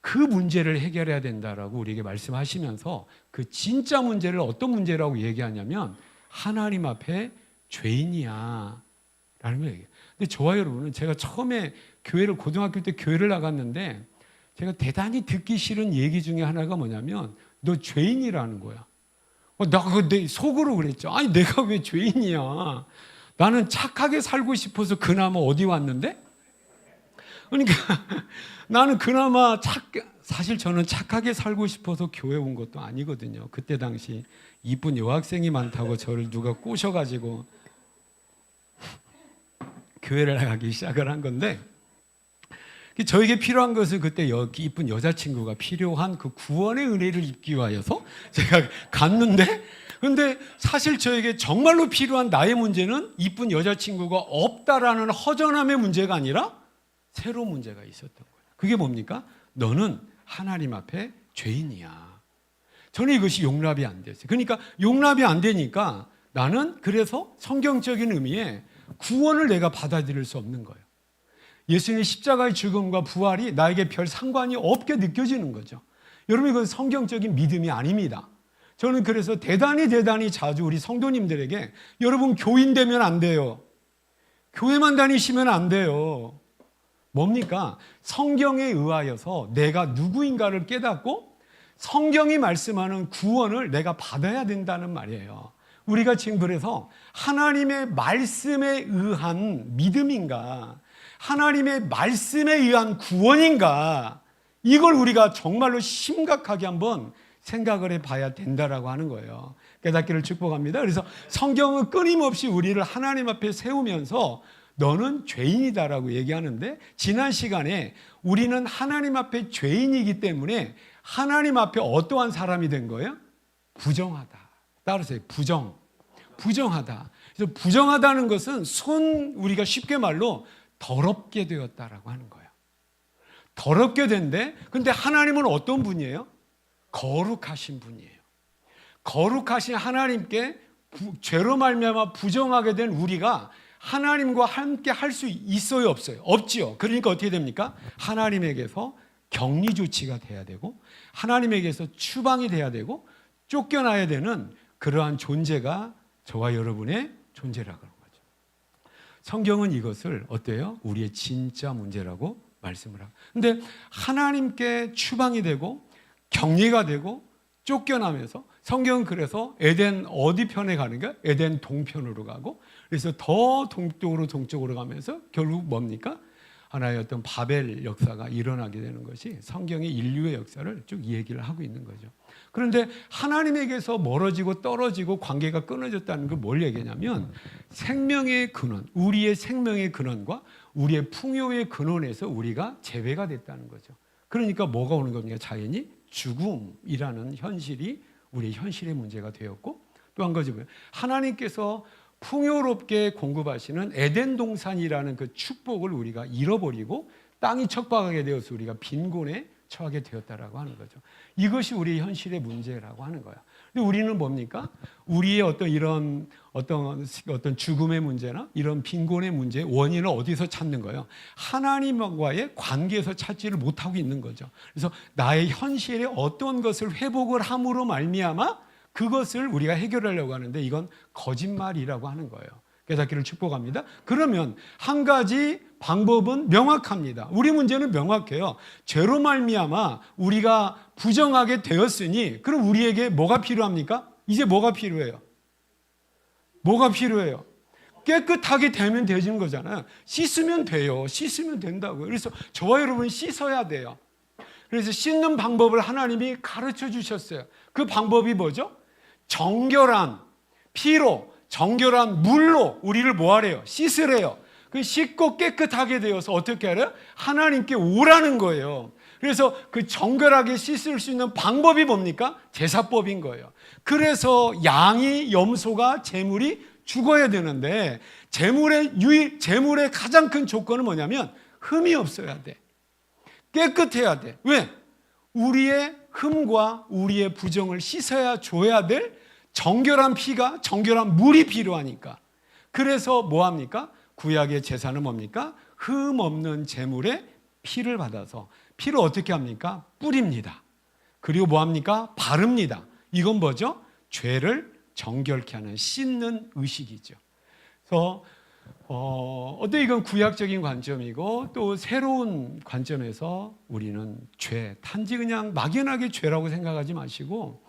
[SPEAKER 1] 그 문제를 해결해야 된다라고 우리에게 말씀하시면서 그 진짜 문제를 어떤 문제라고 얘기하냐면 하나님 앞에 죄인이야 라는 걸 얘기해요. 근데 저와 여러분은 제가 처음에 고등학교 때 교회를 나갔는데 제가 대단히 듣기 싫은 얘기 중에 하나가 뭐냐면 너 죄인이라는 거야. 내 속으로 그랬죠. 아니, 내가 왜 죄인이야? 나는 착하게 살고 싶어서 그나마 어디 왔는데? 그러니까 나는 그나마 사실 저는 착하게 살고 싶어서 교회 온 것도 아니거든요. 그때 당시 이쁜 여학생이 많다고 저를 누가 꼬셔가지고 교회를 나가기 시작을 한 건데, 저에게 필요한 것은 그때 이쁜 여자친구가 필요한 그 구원의 은혜를 입기 위하여서 제가 갔는데, 근데 사실 저에게 정말로 필요한 나의 문제는 이쁜 여자친구가 없다라는 허전함의 문제가 아니라 새로운 문제가 있었던 거예요. 그게 뭡니까? 너는 하나님 앞에 죄인이야. 저는 이것이 용납이 안 됐어요. 그러니까 용납이 안 되니까 나는 그래서 성경적인 의미의 구원을 내가 받아들일 수 없는 거예요. 예수님의 십자가의 죽음과 부활이 나에게 별 상관이 없게 느껴지는 거죠. 여러분, 이건 성경적인 믿음이 아닙니다. 저는 그래서 대단히 자주 우리 성도님들에게 여러분 교인 되면 안 돼요. 교회만 다니시면 안 돼요. 뭡니까? 성경에 의하여서 내가 누구인가를 깨닫고 성경이 말씀하는 구원을 내가 받아야 된다는 말이에요. 우리가 지금 그래서 하나님의 말씀에 의한 믿음인가, 하나님의 말씀에 의한 구원인가, 이걸 우리가 정말로 심각하게 한번 생각을 해봐야 된다라고 하는 거예요. 깨닫기를 축복합니다. 그래서 성경은 끊임없이 우리를 하나님 앞에 세우면서 너는 죄인이다라고 얘기하는데, 지난 시간에 우리는 하나님 앞에 죄인이기 때문에 하나님 앞에 어떠한 사람이 된 거예요? 부정하다. 따라서 부정하다. 그래서 부정하다는 것은 우리가 쉽게 말로 더럽게 되었다라고 하는 거예요. 더럽게 된데, 근데 하나님은 어떤 분이에요? 거룩하신 분이에요. 거룩하신 하나님께 죄로 말미암아 부정하게 된 우리가 하나님과 함께 할 수 있어요, 없어요? 없지요. 그러니까 어떻게 됩니까? 하나님에게서 격리 조치가 돼야 되고, 하나님에게서 추방이 돼야 되고, 쫓겨나야 되는 그러한 존재가 저와 여러분의 존재라고 하는 거죠. 성경은 이것을 어때요? 우리의 진짜 문제라고 말씀을 하고. 근데 하나님께 추방이 되고 격리가 되고 쫓겨나면서, 성경은 그래서 에덴 어디 편에 가는가? 에덴 동편으로 가고, 그래서 더 동쪽으로 가면서 결국 뭡니까? 하나의 어떤 바벨 역사가 일어나게 되는 것이 성경의 인류의 역사를 쭉 얘기를 하고 있는 거죠. 그런데 하나님에게서 멀어지고 떨어지고 관계가 끊어졌다는 걸 뭘 얘기하냐면, 생명의 근원, 우리의 생명의 근원과 우리의 풍요의 근원에서 우리가 제외가 됐다는 거죠. 그러니까 뭐가 오는 겁니까? 자연히 죽음이라는 현실이 우리의 현실의 문제가 되었고, 또 한 가지 뭐예요? 하나님께서 풍요롭게 공급하시는 에덴 동산이라는 그 축복을 우리가 잃어버리고 땅이 척박하게 되어서 우리가 빈곤에 처하게 되었다라고 하는 거죠. 이것이 우리의 현실의 문제라고 하는 거야. 근데 우리는 뭡니까? 우리의 어떤 죽음의 문제나 이런 빈곤의 문제의 원인을 어디서 찾는 거예요? 하나님과의 관계에서 찾지를 못하고 있는 거죠. 그래서 나의 현실에 어떤 것을 회복을 함으로 말미암아 그것을 우리가 해결하려고 하는데, 이건 거짓말이라고 하는 거예요. 깨닫기를 축복합니다. 그러면 한 가지 방법은 명확합니다. 우리 문제는 명확해요. 죄로 말미암아 우리가 부정하게 되었으니, 그럼 우리에게 뭐가 필요합니까? 이제 뭐가 필요해요? 뭐가 필요해요? 깨끗하게 되면 되는 거잖아요. 씻으면 돼요. 씻으면 된다고요. 그래서 저와 여러분 씻어야 돼요. 그래서 씻는 방법을 하나님이 가르쳐 주셨어요. 그 방법이 뭐죠? 정결한 피로, 정결한 물로 우리를 뭐 하래요? 씻으래요. 그 씻고 깨끗하게 되어서 어떻게 하래요? 하나님께 오라는 거예요. 그래서 그 정결하게 씻을 수 있는 방법이 뭡니까? 제사법인 거예요. 그래서 양이, 염소가, 제물이 죽어야 되는데, 제물의 가장 큰 조건은 뭐냐면 흠이 없어야 돼. 깨끗해야 돼. 왜? 우리의 흠과 우리의 부정을 씻어야 줘야 될 정결한 피가, 정결한 물이 필요하니까. 그래서 뭐합니까? 구약의 제사는 뭡니까? 흠 없는 제물의 피를 받아서, 피를 어떻게 합니까? 뿌립니다. 그리고 뭐합니까? 바릅니다. 이건 뭐죠? 죄를 정결케 하는, 씻는 의식이죠. 그래서 어때, 이건 구약적인 관점이고, 또 새로운 관점에서 우리는 죄, 단지 그냥 막연하게 죄라고 생각하지 마시고,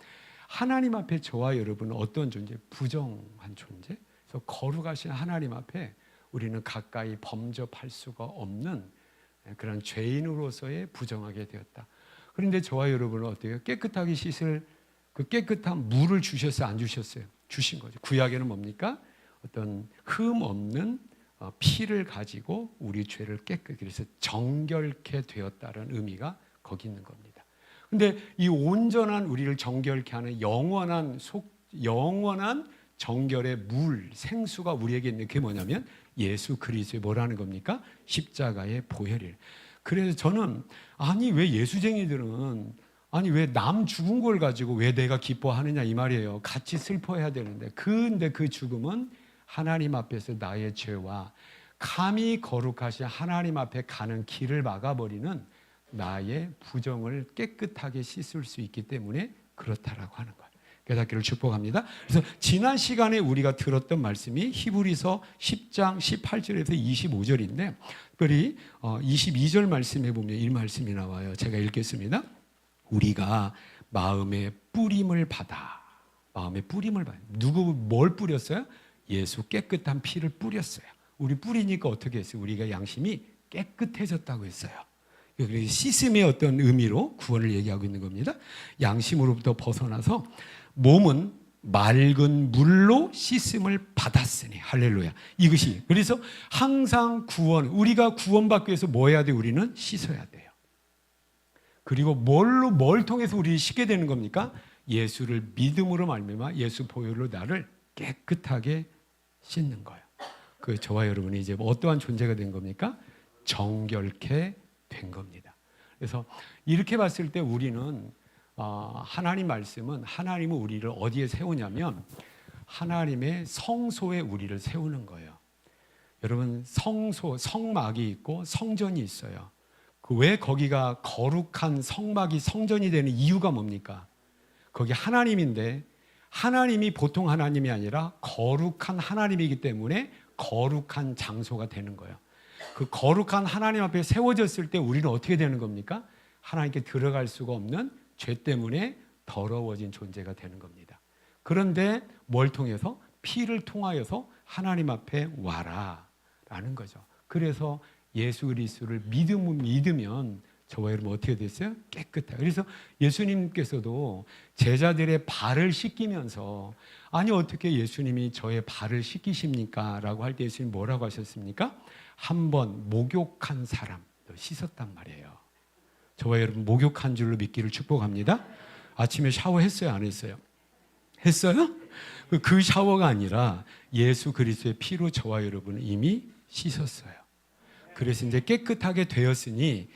[SPEAKER 1] 하나님 앞에 저와 여러분은 어떤 존재? 부정한 존재? 그래서 거룩하신 하나님 앞에 우리는 가까이 범접할 수가 없는 그런 죄인으로서의 부정하게 되었다. 그런데 저와 여러분은 어때요? 깨끗하게 씻을 그 깨끗한 물을 주셨어요? 안 주셨어요? 주신 거죠. 구약에는 뭡니까? 어떤 흠 없는 피를 가지고 우리 죄를 깨끗이, 그래서 정결케 되었다는 의미가 거기 있는 겁니다. 근데 이 온전한 우리를 정결케 하는 영원한 정결의 물, 생수가 우리에게 있는 게 뭐냐면 예수 그리스도의 뭐라는 겁니까? 십자가의 보혈이에요. 그래서 저는 아니 왜 예수쟁이들은 아니 왜 남 죽은 걸 가지고 왜 내가 기뻐하느냐 이 말이에요. 같이 슬퍼해야 되는데 근데 그 죽음은 하나님 앞에서 나의 죄와 감히 거룩하신 하나님 앞에 가는 길을 막아버리는 나의 부정을 깨끗하게 씻을 수 있기 때문에 그렇다라고 하는 거예요. 깨닫기를 축복합니다. 그래서 지난 시간에 우리가 들었던 말씀이 히브리서 10장 18절에서 25절인데 특별히 22절 말씀에 보면 이 말씀이 나와요. 제가 읽겠습니다. 우리가 마음의 뿌림을 받아. 누구 뭘 뿌렸어요? 예수 깨끗한 피를 뿌렸어요. 우리 뿌리니까 어떻게 했어요? 우리가 양심이 깨끗해졌다고 했어요. 씻음의 어떤 의미로 구원을 얘기하고 있는 겁니다. 양심으로부터 벗어나서 몸은 맑은 물로 씻음을 받았으니 할렐루야. 이것이 그래서 항상 우리가 구원받기 위해서 뭐 해야 돼? 우리는 씻어야 돼요. 그리고 뭘 통해서 우리를 씻게 되는 겁니까? 예수를 믿음으로 말미암아 예수 보혈로 나를 깨끗하게 씻는 거예요. 그 저와 여러분이 이제 어떠한 존재가 된 겁니까? 정결케 된 겁니다. 그래서 이렇게 봤을 때 우리는 하나님 말씀은 하나님은 우리를 어디에 세우냐면 하나님의 성소에 우리를 세우는 거예요. 여러분 성막이 있고 성전이 있어요. 왜 거기가 거룩한 성막이 성전이 되는 이유가 뭡니까? 거기 하나님인데 하나님이 보통 하나님이 아니라 거룩한 하나님이기 때문에 거룩한 장소가 되는 거예요. 그 거룩한 하나님 앞에 세워졌을 때 우리는 어떻게 되는 겁니까? 하나님께 들어갈 수가 없는 죄 때문에 더러워진 존재가 되는 겁니다. 그런데 뭘 통해서? 피를 통하여서 하나님 앞에 와라라는 거죠. 그래서 예수 그리스도를 믿으면 저와 여러분 어떻게 됐어요? 깨끗해요. 그래서 예수님께서도 제자들의 발을 씻기면서 아니 어떻게 예수님이 저의 발을 씻기십니까? 라고 할 때 예수님 뭐라고 하셨습니까? 한번 목욕한 사람 씻었단 말이에요. 저와 여러분 목욕한 줄로 믿기를 축복합니다. 아침에 샤워했어요? 안 했어요? 했어요? 그 샤워가 아니라 예수 그리스도의 피로 저와 여러분을 이미 씻었어요. 그래서 이제 깨끗하게 되었으니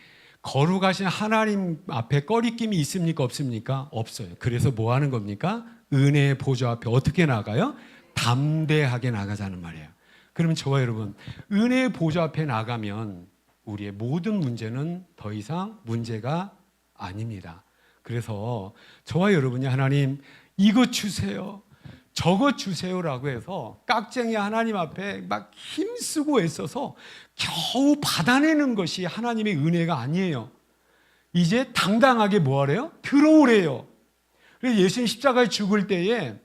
[SPEAKER 1] 거룩하신 하나님 앞에 꺼리낌이 있습니까? 없습니까? 없어요. 그래서 뭐 하는 겁니까? 은혜의 보좌 앞에 어떻게 나가요? 담대하게 나가자는 말이에요. 그러면 저와 여러분 은혜의 보좌 앞에 나가면 우리의 모든 문제는 더 이상 문제가 아닙니다. 그래서 저와 여러분이 하나님 이것 주세요, 저것 주세요라고 해서 깍쟁이 하나님 앞에 막 힘쓰고 애써서 겨우 받아내는 것이 하나님의 은혜가 아니에요. 이제 당당하게 뭐 하래요? 들어오래요. 그래서 예수님 십자가에 죽을 때에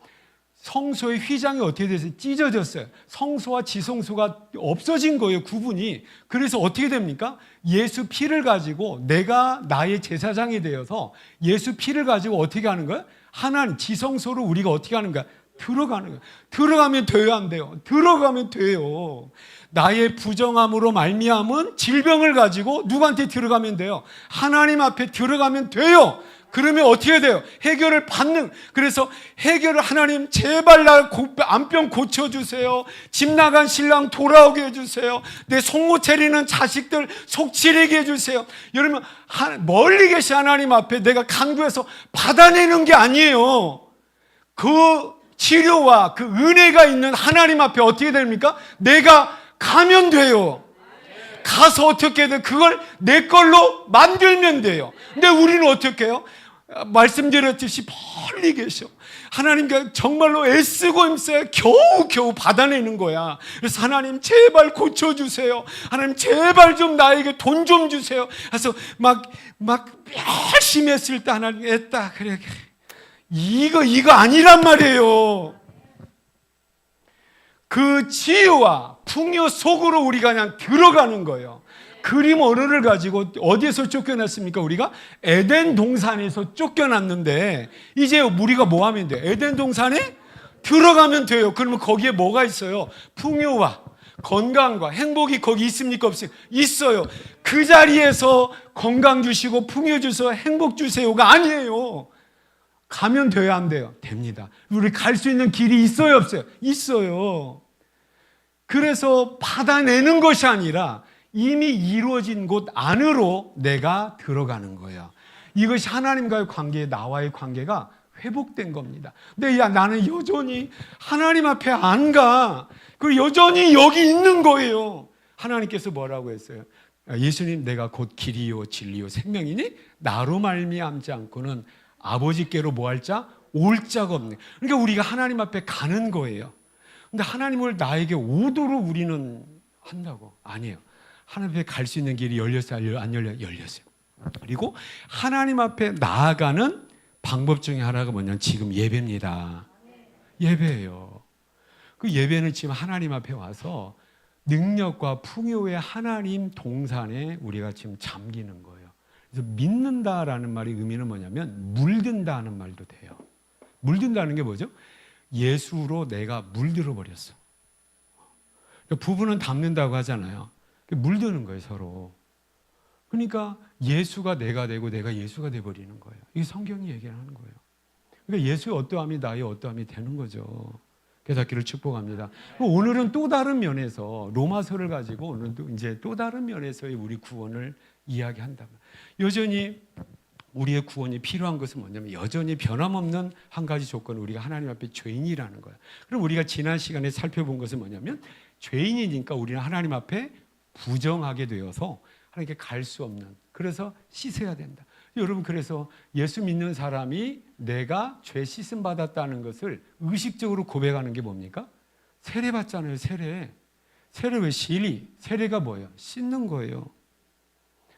[SPEAKER 1] 성소의 휘장이 어떻게 됐어요? 찢어졌어요. 성소와 지성소가 없어진 거예요, 구분이. 그래서 어떻게 됩니까? 예수 피를 가지고 내가 나의 제사장이 되어서 예수 피를 가지고 어떻게 하는 거예요? 하나님 지성소로 우리가 어떻게 하는 거야? 들어가는 거예요. 들어가면 돼요, 안 돼요? 들어가면 돼요. 나의 부정함으로 말미암은 질병을 가지고 누구한테 들어가면 돼요? 하나님 앞에 들어가면 돼요. 그러면 어떻게 돼요? 해결을 받는. 그래서 해결을 하나님 제발 나 안병 고쳐주세요. 집 나간 신랑 돌아오게 해주세요. 내 속못 차리는 자식들 속 치리게 해주세요. 여러분 멀리 계신 하나님 앞에 내가 간구해서 받아내는 게 아니에요. 그 치료와 그 은혜가 있는 하나님 앞에 어떻게 됩니까? 내가 가면 돼요. 가서 어떻게 돼? 그걸 내 걸로 만들면 돼요. 근데 우리는 어떻게 해요? 말씀드렸듯이 멀리 계셔. 하나님께 정말로 애쓰고 힘써야 겨우 받아내는 거야. 그래서 하나님 제발 고쳐주세요. 하나님 제발 좀 나에게 돈 좀 주세요. 그래서 막 열심히 했을 때 하나님 애다 그래. 이거 아니란 말이에요. 그 치유와 풍요 속으로 우리가 그냥 들어가는 거예요. 그림 언어를 가지고 어디에서 쫓겨났습니까? 우리가 에덴 동산에서 쫓겨났는데 이제 우리가 뭐 하면 돼요? 에덴 동산에 들어가면 돼요. 그러면 거기에 뭐가 있어요? 풍요와 건강과 행복이 거기 있습니까? 없습니까? 있어요. 그 자리에서 건강 주시고 풍요 주셔서 행복 주세요가 아니에요. 가면 돼요, 안 돼요? 됩니다. 우리 갈 수 있는 길이 있어요, 없어요? 있어요. 그래서 받아내는 것이 아니라 이미 이루어진 곳 안으로 내가 들어가는 거예요. 이것이 하나님과의 관계, 나와의 관계가 회복된 겁니다. 근데 나는 여전히 하나님 앞에 안 가. 그리고 여전히 여기 있는 거예요. 하나님께서 뭐라고 했어요? 예수님, 내가 곧 길이요 진리요 생명이니 나로 말미암지 않고는 아버지께로 뭐 할 자? 올 자가 없네. 그러니까 우리가 하나님 앞에 가는 거예요. 근데 하나님을 나에게 오도록 우리는 한다고? 아니에요. 하나님 앞에 갈 수 있는 길이 열렸어요? 안 열려요? 열렸어요. 그리고 하나님 앞에 나아가는 방법 중에 하나가 뭐냐면 지금 예배입니다. 예배예요. 그 예배는 지금 하나님 앞에 와서 능력과 풍요의 하나님 동산에 우리가 지금 잠기는 거예요. 그래서 믿는다라는 말의 의미는 뭐냐면 물든다는 말도 돼요. 물든다는 게 뭐죠? 예수로 내가 물들어 버렸어. 그러니까 부부는 닮는다고 하잖아요. 물드는 거예요, 서로. 그러니까 예수가 내가 되고 내가 예수가 돼버리는 거예요. 이게 성경이 얘기하는 거예요. 그러니까 예수의 어떠함이 나의 어떠함이 되는 거죠. 깨닫기를 축복합니다. 오늘은 또 다른 면에서 로마서를 가지고 오늘도 이제 또 다른 면에서의 우리 구원을 이야기한다면 여전히 우리의 구원이 필요한 것은 뭐냐면 여전히 변함없는 한 가지 조건은 우리가 하나님 앞에 죄인이라는 거예요. 그럼 우리가 지난 시간에 살펴본 것은 뭐냐면 죄인이니까 우리는 하나님 앞에 부정하게 되어서 하나님께 갈 수 없는, 그래서 씻어야 된다. 여러분, 그래서 예수 믿는 사람이 내가 죄 씻음 받았다는 것을 의식적으로 고백하는 게 뭡니까? 세례 받잖아요. 세례 왜洗礼? 세례가 뭐예요? 씻는 거예요.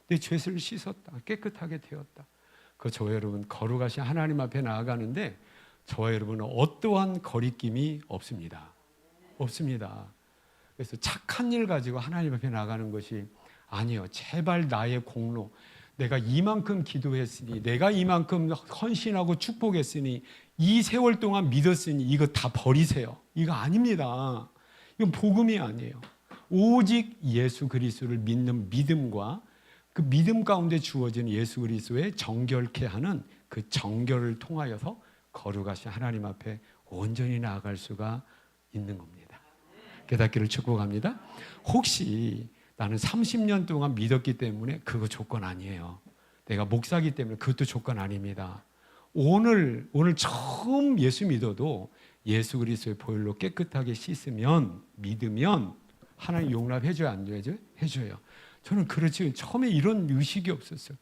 [SPEAKER 1] 내 죄를 씻었다, 깨끗하게 되었다. 그 저와 여러분 거룩하신 하나님 앞에 나아가는데 저와 여러분은 어떠한 거리낌이 없습니다. 없습니다. 그래서 착한 일 가지고 하나님 앞에 나가는 것이 아니요. 제발 나의 공로, 내가 이만큼 기도했으니, 내가 이만큼 헌신하고 축복했으니, 이 세월 동안 믿었으니 이거 다 버리세요. 이거 아닙니다. 이건 복음이 아니에요. 오직 예수 그리스도를 믿는 믿음과 그 믿음 가운데 주어진 예수 그리스도의 정결케 하는 그 정결을 통하여서 거룩하신 하나님 앞에 온전히 나아갈 수가 있는 겁니다. 깨닫기를 축복합니다. 혹시 나는 30년 동안 믿었기 때문에 그거 조건 아니에요. 내가 목사기 때문에 그것도 조건 아닙니다. 오늘 처음 예수 믿어도 예수 그리스도의 보혈로 깨끗하게 씻으면, 믿으면 하나님 용납해줘야 안 해줘요? 해줘요. 저는 그렇지 처음에 이런 의식이 없었어요.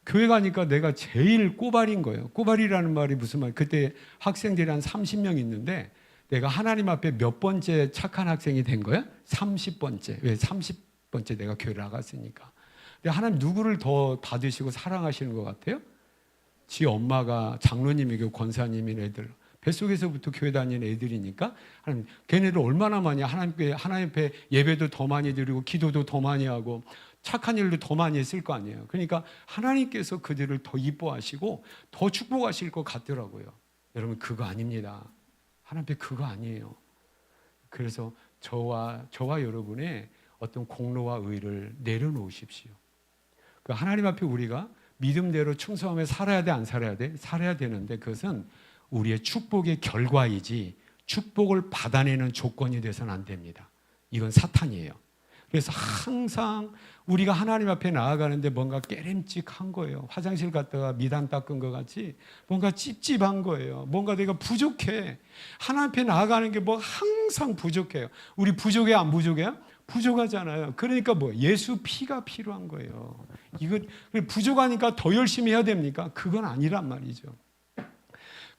[SPEAKER 1] 교회 가니까 내가 제일 꼬발인 거예요. 꼬발이라는 말이 무슨 말? 그때 학생들이 한 30명 있는데 내가 하나님 앞에 몇 번째 착한 학생이 된 거야? 30번째. 왜 30번째 내가 교회를 나갔으니까. 근데 하나님 누구를 더 받으시고 사랑하시는 것 같아요? 지 엄마가 장로님이고 권사님인 애들, 뱃속에서부터 교회 다니는 애들이니까 하나님, 걔네들 얼마나 많이 하나님 앞에 예배도 더 많이 드리고 기도도 더 많이 하고 착한 일도 더 많이 했을 거 아니에요. 그러니까 하나님께서 그들을 더 이뻐하시고 더 축복하실 것 같더라고요. 여러분, 그거 아닙니다. 하나님 앞에 그거 아니에요. 그래서 저와 여러분의 어떤 공로와 의를 내려놓으십시오. 그 하나님 앞에 우리가 믿음대로 충성하며 살아야 돼, 안 살아야 돼? 살아야 되는데 그것은 우리의 축복의 결과이지 축복을 받아내는 조건이 돼서는 안 됩니다. 이건 사탄이에요. 그래서 항상 우리가 하나님 앞에 나아가는데 뭔가 깨름직한 거예요. 화장실 갔다가 미담 닦은 것 같이 뭔가 찝찝한 거예요. 뭔가 내가 부족해. 하나님 앞에 나아가는 게 뭐 항상 부족해요. 우리 부족해, 안 부족해요? 부족하잖아요. 그러니까 뭐 예수 피가 필요한 거예요. 이거 부족하니까 더 열심히 해야 됩니까? 그건 아니란 말이죠.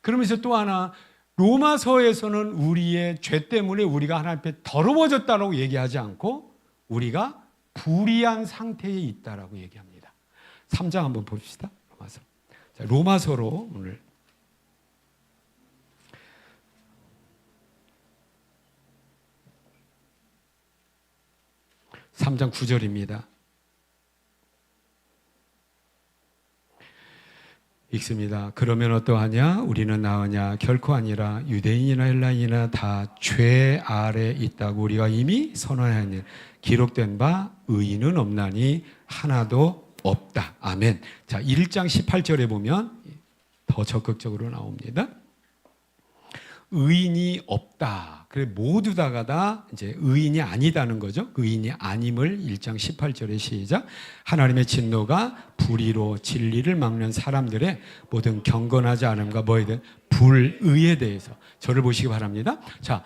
[SPEAKER 1] 그러면서 또 하나, 로마서에서는 우리의 죄 때문에 우리가 하나님 앞에 더러워졌다라고 얘기하지 않고 우리가 불의한 상태에 있다라고 얘기합니다. 3장 한번 봅시다. 로마서. 자, 로마서로 오늘 3장 9절입니다. 읽습니다. 그러면 어떠하냐? 우리는 나으냐? 결코 아니라 유대인이나 헬라인이나 다 죄 아래 있다고 우리가 이미 선언하니 기록된 바 의인은 없나니 하나도 없다. 아멘. 자, 1장 18절에 보면 더 적극적으로 나옵니다. 의인이 없다. 그래 모두 다가 다 이제 의인이 아니다는 거죠. 의인이 아님을 1장 18절에 시작. 하나님의 진노가 불의로 진리를 막는 사람들의 모든 경건하지 않음과 뭐에 불의에 대해서 저를 보시기 바랍니다. 자,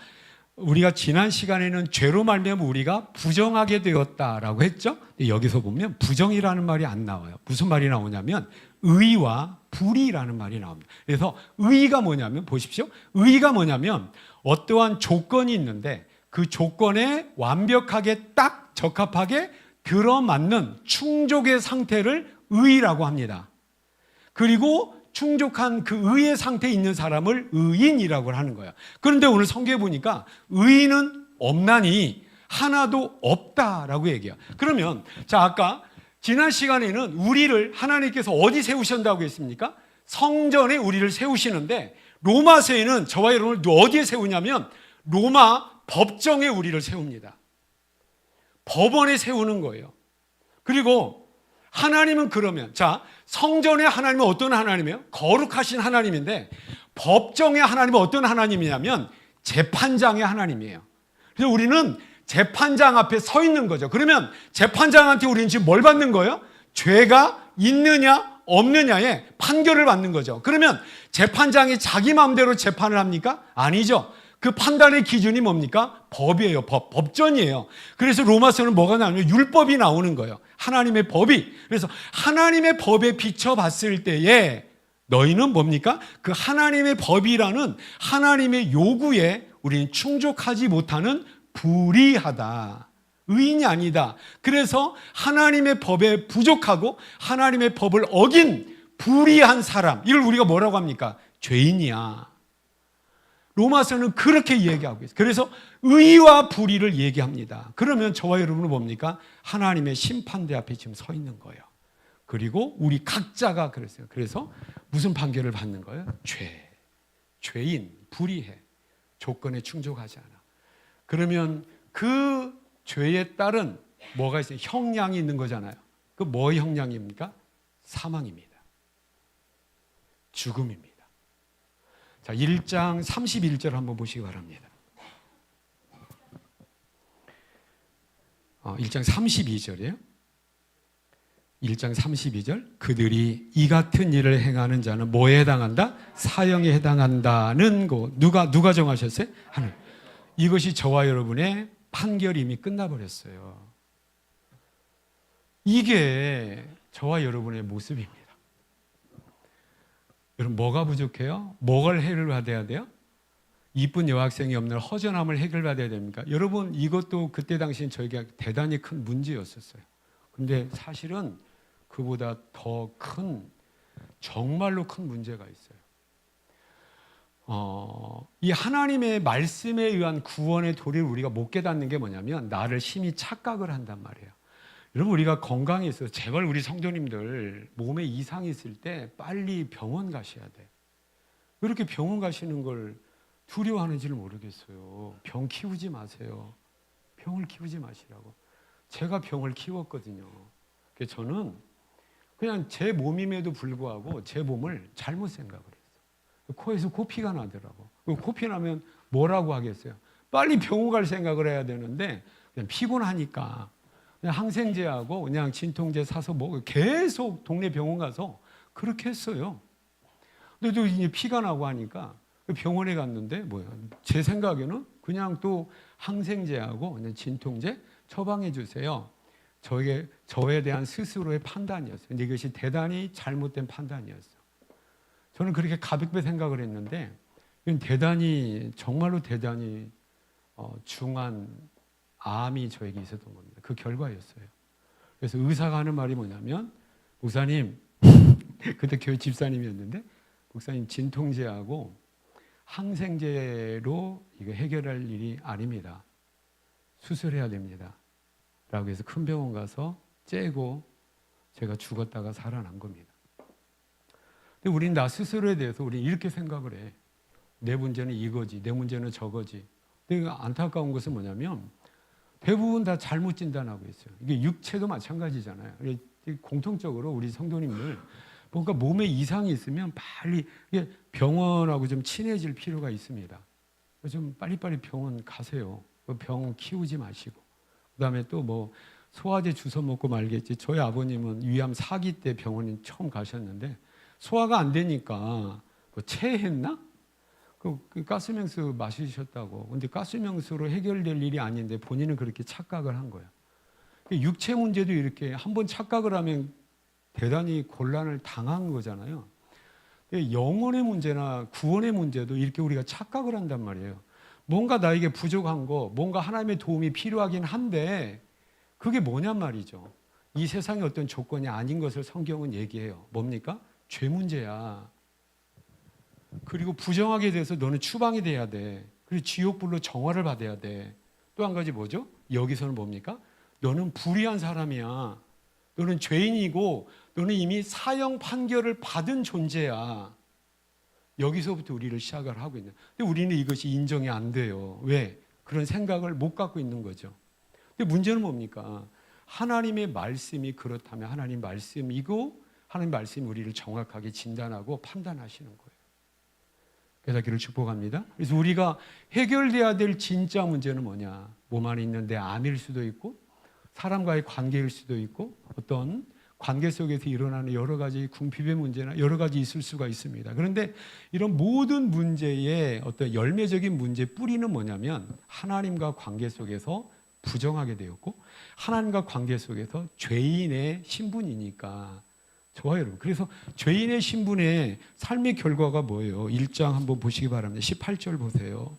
[SPEAKER 1] 우리가 지난 시간에는 죄로 말미암아 우리가 부정하게 되었다라고 했죠. 여기서 보면 부정이라는 말이 안 나와요. 무슨 말이 나오냐면 의와 불의라는 말이 나옵니다. 그래서 의가 뭐냐면 보십시오. 의가 뭐냐면 어떠한 조건이 있는데 그 조건에 완벽하게 딱 적합하게 들어맞는 충족의 상태를 의라고 합니다. 그리고 충족한 그 의의 상태에 있는 사람을 의인이라고 하는 거예요. 그런데 오늘 성경에 보니까 의인은 없나니 하나도 없다라고 얘기해요. 그러면 자, 아까 지난 시간에는 우리를 하나님께서 어디 세우신다고 했습니까? 성전에 우리를 세우시는데 로마서에는 저와 여러분을 어디에 세우냐면 로마 법정에 우리를 세웁니다. 법원에 세우는 거예요. 그리고 하나님은 그러면 자, 성전의 하나님은 어떤 하나님이에요? 거룩하신 하나님인데 법정의 하나님은 어떤 하나님이냐면 재판장의 하나님이에요. 그래서 우리는 재판장 앞에 서 있는 거죠. 그러면 재판장한테 우리는 지금 뭘 받는 거예요? 죄가 있느냐 없느냐의 판결을 받는 거죠. 그러면 재판장이 자기 마음대로 재판을 합니까? 아니죠. 그 판단의 기준이 뭡니까? 법이에요. 법전이에요. 그래서 로마서는 뭐가 나오냐면 율법이 나오는 거예요. 하나님의 법이. 그래서 하나님의 법에 비춰봤을 때에 너희는 뭡니까? 그 하나님의 법이라는 하나님의 요구에 우리는 충족하지 못하는 불의하다. 의인이 아니다. 그래서 하나님의 법에 부족하고 하나님의 법을 어긴 불의한 사람, 이걸 우리가 뭐라고 합니까? 죄인이야. 로마서는 그렇게 얘기하고 있어요. 그래서 의와 불의를 얘기합니다. 그러면 저와 여러분은 뭡니까? 하나님의 심판대 앞에 지금 서 있는 거예요. 그리고 우리 각자가 그랬어요. 그래서 무슨 판결을 받는 거예요? 죄인, 불의해. 조건에 충족하지 않아. 그러면 그 죄에 따른 뭐가 있어요? 형량이 있는 거잖아요. 그 뭐의 형량입니까? 사망입니다. 죽음입니다. 자, 1장 31절 한번 보시기 바랍니다. 1장 32절이에요. 1장 32절. 그들이 이 같은 일을 행하는 자는 뭐에 해당한다? 사형에 해당한다는 거. 누가 정하셨어요? 하나님. 이것이 저와 여러분의 판결이 이미 끝나버렸어요. 이게 저와 여러분의 모습입니다. 여러분, 뭐가 부족해요? 뭐를 해결받아야 돼요? 이쁜 여학생이 없는 허전함을 해결받아야 됩니까? 여러분, 이것도 그때 당시엔 저희가 대단히 큰 문제였었어요. 근데 사실은 그보다 더 큰, 정말로 큰 문제가 있어요. 이 하나님의 말씀에 의한 구원의 도리를 우리가 못 깨닫는 게 뭐냐면 나를 심히 착각을 한단 말이에요. 여러분, 우리가 건강에 있어서 제발 우리 성도님들 몸에 이상이 있을 때 빨리 병원 가셔야 돼. 왜 이렇게 병원 가시는 걸 두려워하는지를 모르겠어요. 병 키우지 마세요. 병을 키우지 마시라고. 제가 병을 키웠거든요. 그래서 저는 그냥 제 몸임에도 불구하고 제 몸을 잘못 생각을 했어요. 코에서 코피가 나더라고. 코피 나면 뭐라고 하겠어요? 빨리 병원 갈 생각을 해야 되는데 그냥 피곤하니까 그냥 항생제하고 그냥 진통제 사서 먹고 계속 동네 병원 가서 그렇게 했어요. 근데 또 이제 피가 나고 하니까 병원에 갔는데 뭐야? 제 생각에는 그냥 또 항생제하고 그냥 진통제 처방해 주세요. 저에 대한 스스로의 판단이었어요. 근데 이것이 대단히 잘못된 판단이었어요. 저는 그렇게 가볍게 생각을 했는데 이건 대단히 정말로 대단히 중한 암이 저에게 있었던 겁니다. 그 결과였어요. 그래서 의사가 하는 말이 뭐냐면 목사님, 그때 교회 집사님이었는데 목사님 진통제하고 항생제로 이거 해결할 일이 아닙니다. 수술해야 됩니다. 라고 해서 큰 병원 가서 째고 제가 죽었다가 살아난 겁니다. 근데 우리는 나 스스로에 대해서 우리는 이렇게 생각을 해. 내 문제는 이거지, 내 문제는 저거지. 근데 안타까운 것은 뭐냐면 대부분 다 잘못 진단하고 있어요. 이게 육체도 마찬가지잖아요. 공통적으로 우리 성도님들 뭔가 몸에 이상이 있으면 빨리 병원하고 좀 친해질 필요가 있습니다. 좀 빨리빨리 병원 가세요. 병 키우지 마시고. 그다음에 또 뭐 소화제 주워 먹고 말겠지. 저희 아버님은 위암 4기 때 병원에 처음 가셨는데 소화가 안 되니까 뭐 체했나? 그 가스명수 마시셨다고. 근데 가스명수로 해결될 일이 아닌데 본인은 그렇게 착각을 한 거예요. 육체 문제도 이렇게 한번 착각을 하면 대단히 곤란을 당한 거잖아요. 영혼의 문제나 구원의 문제도 이렇게 우리가 착각을 한단 말이에요. 뭔가 나에게 부족한 거, 뭔가 하나님의 도움이 필요하긴 한데 그게 뭐냔 말이죠. 이 세상의 어떤 조건이 아닌 것을 성경은 얘기해요. 뭡니까? 죄 문제야. 그리고 부정하게 돼서 너는 추방이 돼야 돼. 그리고 지옥불로 정화를 받아야 돼. 또 한 가지 뭐죠? 여기서는 뭡니까? 너는 불의한 사람이야. 너는 죄인이고 너는 이미 사형 판결을 받은 존재야. 여기서부터 우리를 시작을 하고 있는. 근데 우리는 이것이 인정이 안 돼요. 왜? 그런 생각을 못 갖고 있는 거죠. 근데 문제는 뭡니까? 하나님의 말씀이 그렇다면 하나님 말씀이고 하나님 말씀이 우리를 정확하게 진단하고 판단하시는 거예요. 되기를 축복합니다. 그래서 우리가 해결돼야 될 진짜 문제는 뭐냐? 몸 안에 있는 내 암일 수도 있고 사람과의 관계일 수도 있고 어떤 관계 속에서 일어나는 여러 가지 궁핍의 문제나 여러 가지 있을 수가 있습니다. 그런데 이런 모든 문제의 어떤 열매적인 문제 뿌리는 뭐냐면 하나님과 관계 속에서 부정하게 되었고 하나님과 관계 속에서 죄인의 신분이니까 좋아요, 여러분. 그래서 죄인의 신분의 삶의 결과가 뭐예요? 1장 한번 보시기 바랍니다. 18절 보세요.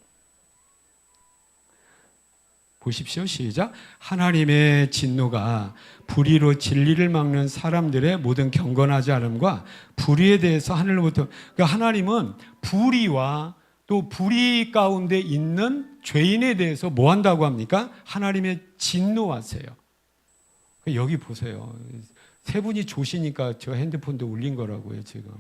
[SPEAKER 1] 보십시오. 시작. 하나님의 진노가 불의로 진리를 막는 사람들의 모든 경건하지 않음과 불의에 대해서 하늘로부터, 그러니까 하나님은 불의와 또 불의 가운데 있는 죄인에 대해서 뭐 한다고 합니까? 하나님의 진노하세요. 여기 보세요. 세 분이 조시니까 저 핸드폰도 울린 거라고요, 지금.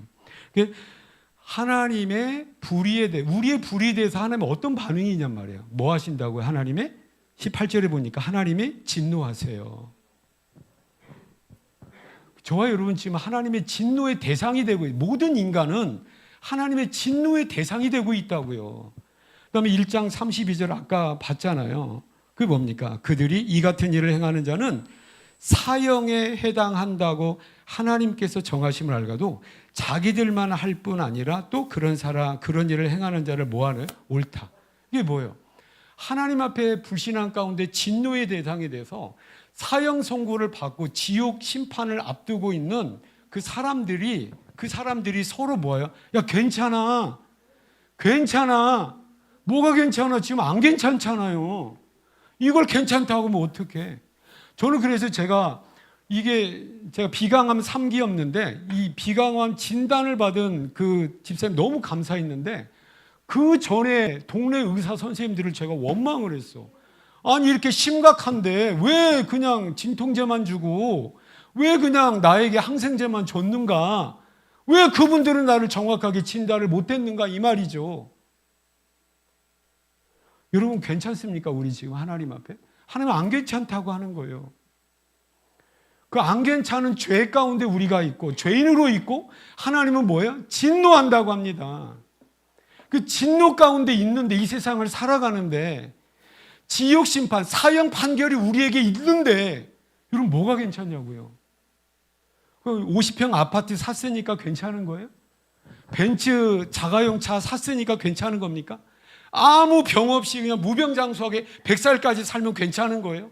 [SPEAKER 1] 하나님의 불의에 대해, 우리의 불의에 대해서 하나님은 어떤 반응이냔 말이에요. 뭐 하신다고요? 하나님의 18절에 보니까 하나님의 진노하세요. 저와 여러분 지금 하나님의 진노의 대상이 되고, 모든 인간은 하나님의 진노의 대상이 되고 있다고요. 그 다음에 1장 32절 아까 봤잖아요. 그게 뭡니까? 그들이 이 같은 일을 행하는 자는 사형에 해당한다고 하나님께서 정하심을 알고도 자기들만 할 뿐 아니라 또 그런 일을 행하는 자를 뭐하는? 옳다. 이게 뭐예요? 하나님 앞에 불신한 가운데 진노의 대상이 돼서 사형 선고를 받고 지옥 심판을 앞두고 있는 그 사람들이 서로 뭐예요? 야, 괜찮아. 뭐가 괜찮아? 지금 안 괜찮잖아요. 이걸 괜찮다고 하면 어떡해? 저는 그래서 제가 비강암 3기였는데 이 비강암 진단을 받은 그 집사님 너무 감사했는데 그 전에 동네 의사 선생님들을 제가 원망을 했어. 아니 이렇게 심각한데 왜 그냥 진통제만 주고 왜 그냥 나에게 항생제만 줬는가? 왜 그분들은 나를 정확하게 진단을 못했는가? 이 말이죠. 여러분 괜찮습니까? 우리 지금 하나님 앞에? 하나님은 안 괜찮다고 하는 거예요. 그 안 괜찮은 죄 가운데 우리가 있고 죄인으로 있고 하나님은 뭐예요? 진노한다고 합니다. 그 진노 가운데 있는데 이 세상을 살아가는데 지옥 심판, 사형 판결이 우리에게 있는데 여러분 뭐가 괜찮냐고요? 50평 아파트 샀으니까 괜찮은 거예요? 벤츠 자가용 차 샀으니까 괜찮은 겁니까? 아무 병 없이 그냥 무병장수하게 100살까지 살면 괜찮은 거예요?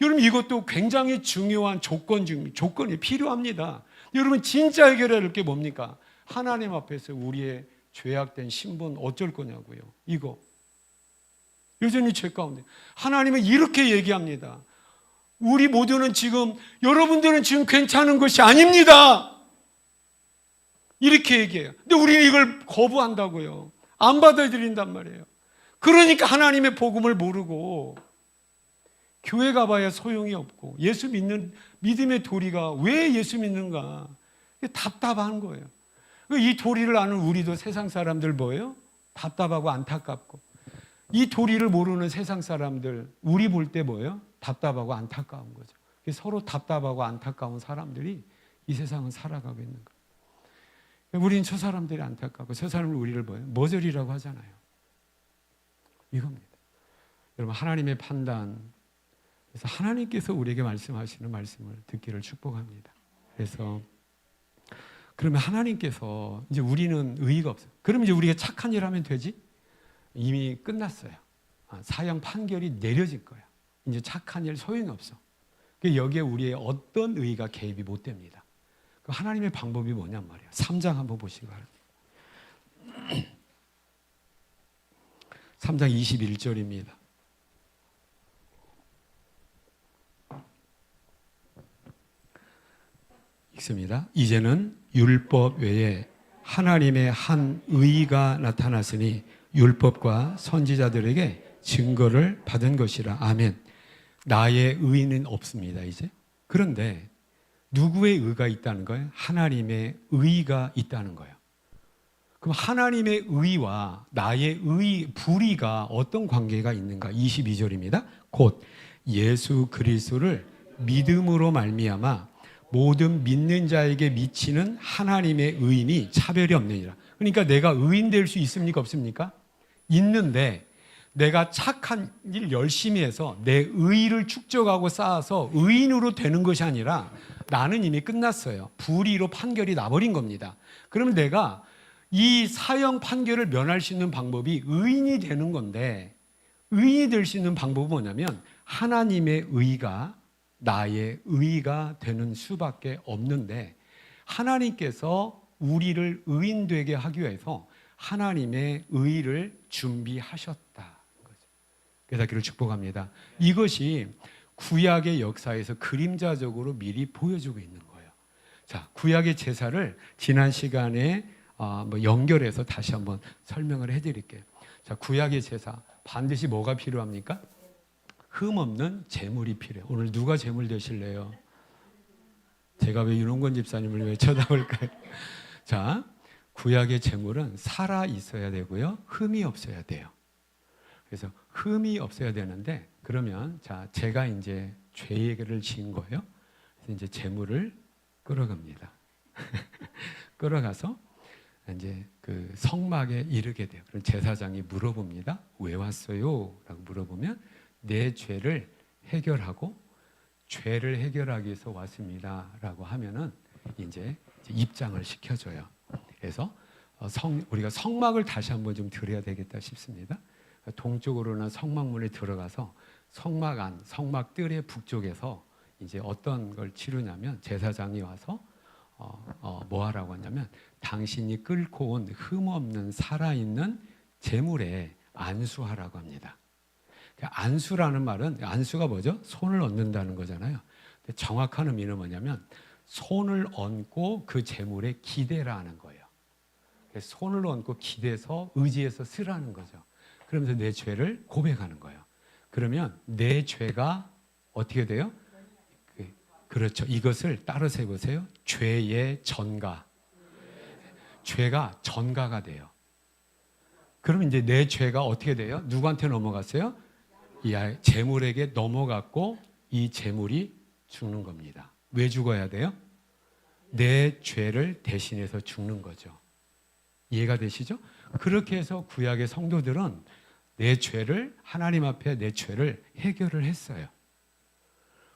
[SPEAKER 1] 여러분 이것도 굉장히 중요한 조건이 필요합니다. 여러분 진짜 해결해야 할 게 뭡니까? 하나님 앞에서 우리의 죄악된 신분 어쩔 거냐고요. 이거 여전히 죄 가운데 하나님은 이렇게 얘기합니다. 우리 모두는 지금 여러분들은 지금 괜찮은 것이 아닙니다. 이렇게 얘기해요. 근데 우리는 이걸 거부한다고요. 안 받아들인단 말이에요. 그러니까 하나님의 복음을 모르고 교회 가봐야 소용이 없고 믿음의 도리가 왜 예수 믿는가? 답답한 거예요. 이 도리를 아는 우리도 세상 사람들 뭐예요? 답답하고 안타깝고. 이 도리를 모르는 세상 사람들 우리 볼 때 뭐예요? 답답하고 안타까운 거죠. 서로 답답하고 안타까운 사람들이 이 세상은 살아가고 있는 거예요. 우리는 저 사람들이 안타깝고 저 사람을 우리를 뭐예요? 머저리라고 하잖아요. 이겁니다. 여러분, 하나님의 판단, 그래서 하나님께서 우리에게 말씀하시는 말씀을 듣기를 축복합니다. 그래서 그러면 하나님께서 이제 우리는 의의가 없어요. 그러면 이제 우리가 착한 일 하면 되지? 이미 끝났어요. 사형 판결이 내려질 거야. 이제 착한 일 소용이 없어. 여기에 우리의 어떤 의의가 개입이 못 됩니다. 하나님의 방법이 뭐냔 말이에요. 3장 한번 보시기 바랍니다. 3장 21절입니다. 읽습니다. 이제는 율법 외에 하나님의 한 의의가 나타났으니 율법과 선지자들에게 증거를 받은 것이라. 아멘. 나의 의의는 없습니다, 이제. 그런데 누구의 의가 있다는 거예요? 하나님의 의가 있다는 거예요. 그럼 하나님의 의와 나의 의, 불의가 어떤 관계가 있는가? 22절입니다. 곧 예수 그리스도를 믿음으로 말미암아 모든 믿는 자에게 미치는 하나님의 의인이 차별이 없느니라. 그러니까 내가 의인 될 수 있습니까? 없습니까? 있는데 내가 착한 일 열심히 해서 내 의의를 축적하고 쌓아서 의인으로 되는 것이 아니라 나는 이미 끝났어요. 불의로 판결이 나버린 겁니다. 그러면 내가 이 사형 판결을 면할 수 있는 방법이 의인이 되는 건데, 의인이 될 수 있는 방법은 뭐냐면 하나님의 의가 나의 의가 되는 수밖에 없는데, 하나님께서 우리를 의인 되게 하기 위해서 하나님의 의를 준비하셨다. 그래서 그를 축복합니다. 이것이 구약의 역사에서 그림자적으로 미리 보여주고 있는 거예요. 자, 구약의 제사를 지난 시간에 연결해서 다시 한번 설명을 해드릴게요. 자, 구약의 제사 반드시 뭐가 필요합니까? 흠 없는 제물이 필요해요. 오늘 누가 제물 되실래요? 제가 왜 윤홍건 집사님을 왜 쳐다볼까요? 자, 구약의 제물은 살아 있어야 되고요, 흠이 없어야 돼요. 그래서 흠이 없어야 되는데, 그러면 자, 제가 이제 죄를 지은 거예요. 그래서 이제 제물을 끌어갑니다. 끌어가서 이제 그 성막에 이르게 돼요. 그럼 제사장이 물어봅니다. 왜 왔어요? 라고 물어보면 내 죄를 해결하고 죄를 해결하기 위해서 왔습니다. 라고 하면은 이제 입장을 시켜줘요. 그래서 우리가 성막을 다시 한번 좀 들여야 되겠다 싶습니다. 동쪽으로는 성막문에 들어가서 성막 안, 성막 뜰의 북쪽에서 이제 어떤 걸 치르냐면 제사장이 와서 뭐 하라고 하냐면 당신이 끌고 온 흠없는 살아있는 제물에 안수하라고 합니다. 안수라는 말은, 안수가 뭐죠? 손을 얹는다는 거잖아요. 근데 정확한 의미는 뭐냐면 손을 얹고 그 제물에 기대라는 거예요. 손을 얹고 기대서 의지해서 쓰라는 거죠. 그러면서 내 죄를 고백하는 거예요. 그러면 내 죄가 어떻게 돼요? 그렇죠. 이것을 따라서 해보세요. 죄의 전가. 죄가 전가가 돼요. 그러면 이제 내 죄가 어떻게 돼요? 누구한테 넘어갔어요? 이 제물에게 넘어갔고 이 제물이 죽는 겁니다. 왜 죽어야 돼요? 내 죄를 대신해서 죽는 거죠. 이해가 되시죠? 그렇게 해서 구약의 성도들은 내 죄를, 하나님 앞에 내 죄를 해결을 했어요.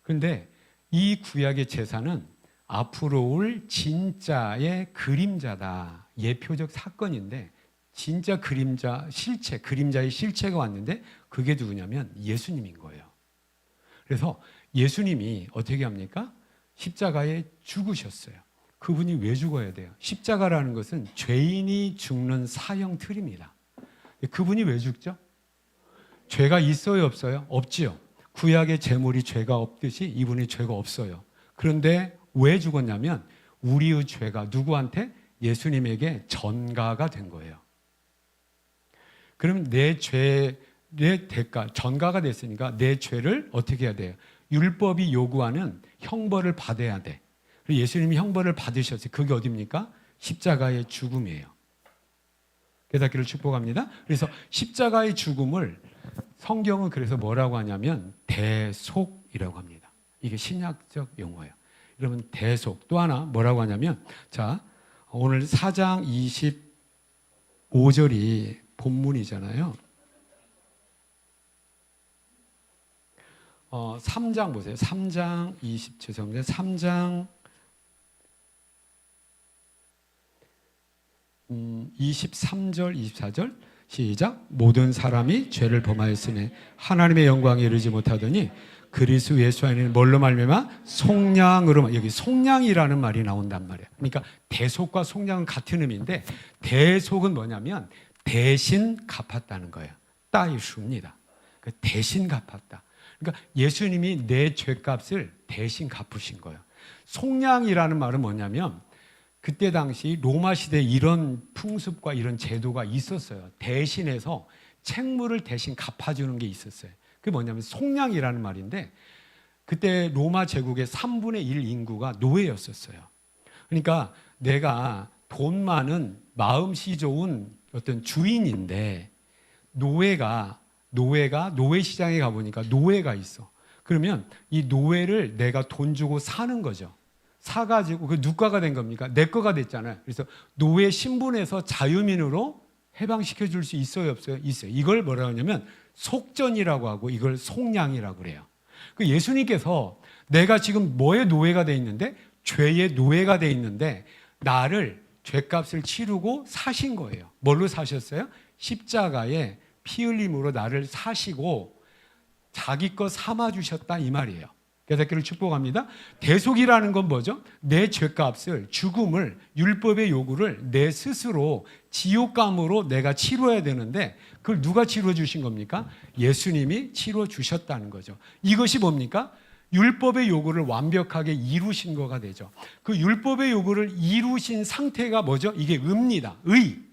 [SPEAKER 1] 그런데 이 구약의 제사는 앞으로 올 진짜의 그림자다. 예표적 사건인데 진짜 그림자, 실체, 그림자의 실체가 왔는데 그게 누구냐면 예수님인 거예요. 그래서 예수님이 어떻게 합니까? 십자가에 죽으셨어요. 그분이 왜 죽어야 돼요? 십자가라는 것은 죄인이 죽는 사형 틀입니다. 그분이 왜 죽죠? 죄가 있어요, 없어요? 없지요. 구약의 제물이 죄가 없듯이 이분이 죄가 없어요. 그런데 왜 죽었냐면 우리의 죄가 누구한테? 예수님에게 전가가 된 거예요. 그러면 내 죄의 대가, 전가가 됐으니까 내 죄를 어떻게 해야 돼요? 율법이 요구하는 형벌을 받아야 돼. 예수님이 형벌을 받으셨어요. 그게 어디입니까? 십자가의 죽음이에요. 깨닫기를 축복합니다. 그래서 십자가의 죽음을 성경은 그래서 뭐라고 하냐면 대속이라고 합니다. 이게 신약적 용어예요. 여러분 대속 또 하나 뭐라고 하냐면 자 오늘 4장 25절이 본문이잖아요. 3장 보세요. 3장 23절 24절 시작. 모든 사람이 죄를 범하였으니 하나님의 영광에 이르지 못하더니 그리스도 예수 안에는 뭘로 말미암아 속량으로. 여기 속량이라는 말이 나온단 말이에요. 그러니까 대속과 속량은 같은 의미인데 대속은 뭐냐면 대신 갚았다는 거예요. 따이수입니다. 대신 갚았다. 그러니까 예수님이 내 죄값을 대신 갚으신 거예요. 속량이라는 말은 뭐냐면 그때 당시 로마 시대에 이런 풍습과 이런 제도가 있었어요. 대신해서 책무를 대신 갚아주는 게 있었어요. 그게 뭐냐면 속량이라는 말인데 그때 로마 제국의 3분의 1 인구가 노예였었어요. 그러니까 내가 돈 많은 마음씨 좋은 어떤 주인인데 노예가 노예 시장에 가보니까 노예가 있어. 그러면 이 노예를 내가 돈 주고 사는 거죠. 사가지고 그 누가가 된 겁니까? 내 거가 됐잖아요. 그래서 노예 신분에서 자유민으로 해방시켜 줄 수 있어요, 없어요? 있어요. 이걸 뭐라고 하냐면 속전이라고 하고 이걸 속량이라고 그래요. 그 예수님께서 내가 지금 뭐의 노예가 돼 있는데 죄의 노예가 돼 있는데 나를 죄값을 치르고 사신 거예요. 뭘로 사셨어요? 십자가에 피 흘림으로 나를 사시고 자기 거 삼아 주셨다 이 말이에요. 깨닫기를 축복합니다. 대속이라는 건 뭐죠? 내 죄값을, 죽음을, 율법의 요구를 내 스스로 지옥감으로 내가 치러야 되는데 그걸 누가 치러 주신 겁니까? 예수님이 치러 주셨다는 거죠. 이것이 뭡니까? 율법의 요구를 완벽하게 이루신 거가 되죠. 그 율법의 요구를 이루신 상태가 뭐죠? 이게 의입니다. 의.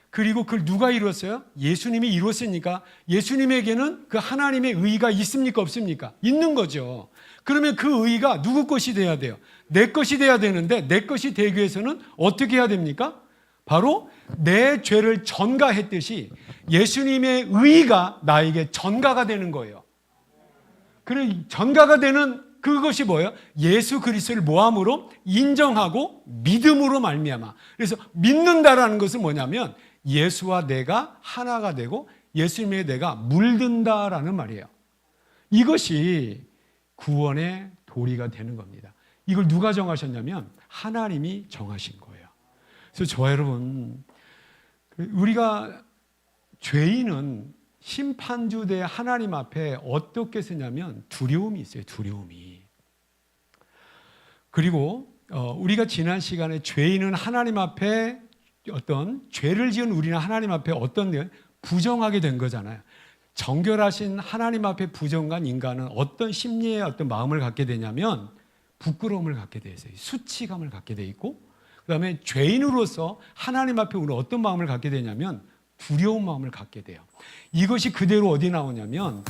[SPEAKER 1] 그리고 그걸 누가 이뤘어요? 예수님이 이뤘으니까 예수님에게는 그 하나님의 의가 있습니까? 없습니까? 있는 거죠. 그러면 그 의가 누구 것이 돼야 돼요? 내 것이 돼야 되는데 내 것이 되기 위해서는 어떻게 해야 됩니까? 바로 내 죄를 전가했듯이 예수님의 의가 나에게 전가가 되는 거예요. 그래 전가가 되는 그것이 뭐예요? 예수 그리스도를 뭐함으로? 인정하고 믿음으로 말미암아. 그래서 믿는다라는 것은 뭐냐면 예수와 내가 하나가 되고 예수님의 내가 물든다라는 말이에요. 이것이 구원의 도리가 되는 겁니다. 이걸 누가 정하셨냐면 하나님이 정하신 거예요. 그래서 저와 여러분, 우리가 죄인은 심판주 대 하나님 앞에 어떻게 쓰냐면 두려움이 있어요. 두려움이. 그리고 우리가 지난 시간에 죄인은 하나님 앞에 어떤 죄를 지은 우리는 하나님 앞에 어떤 부정하게 된 거잖아요. 정결하신 하나님 앞에 부정한 인간은 어떤 심리의 어떤 마음을 갖게 되냐면 부끄러움을 갖게 돼 있어요. 수치감을 갖게 돼 있고 그다음에 죄인으로서 하나님 앞에 우리는 어떤 마음을 갖게 되냐면 두려운 마음을 갖게 돼요. 이것이 그대로 어디 나오냐면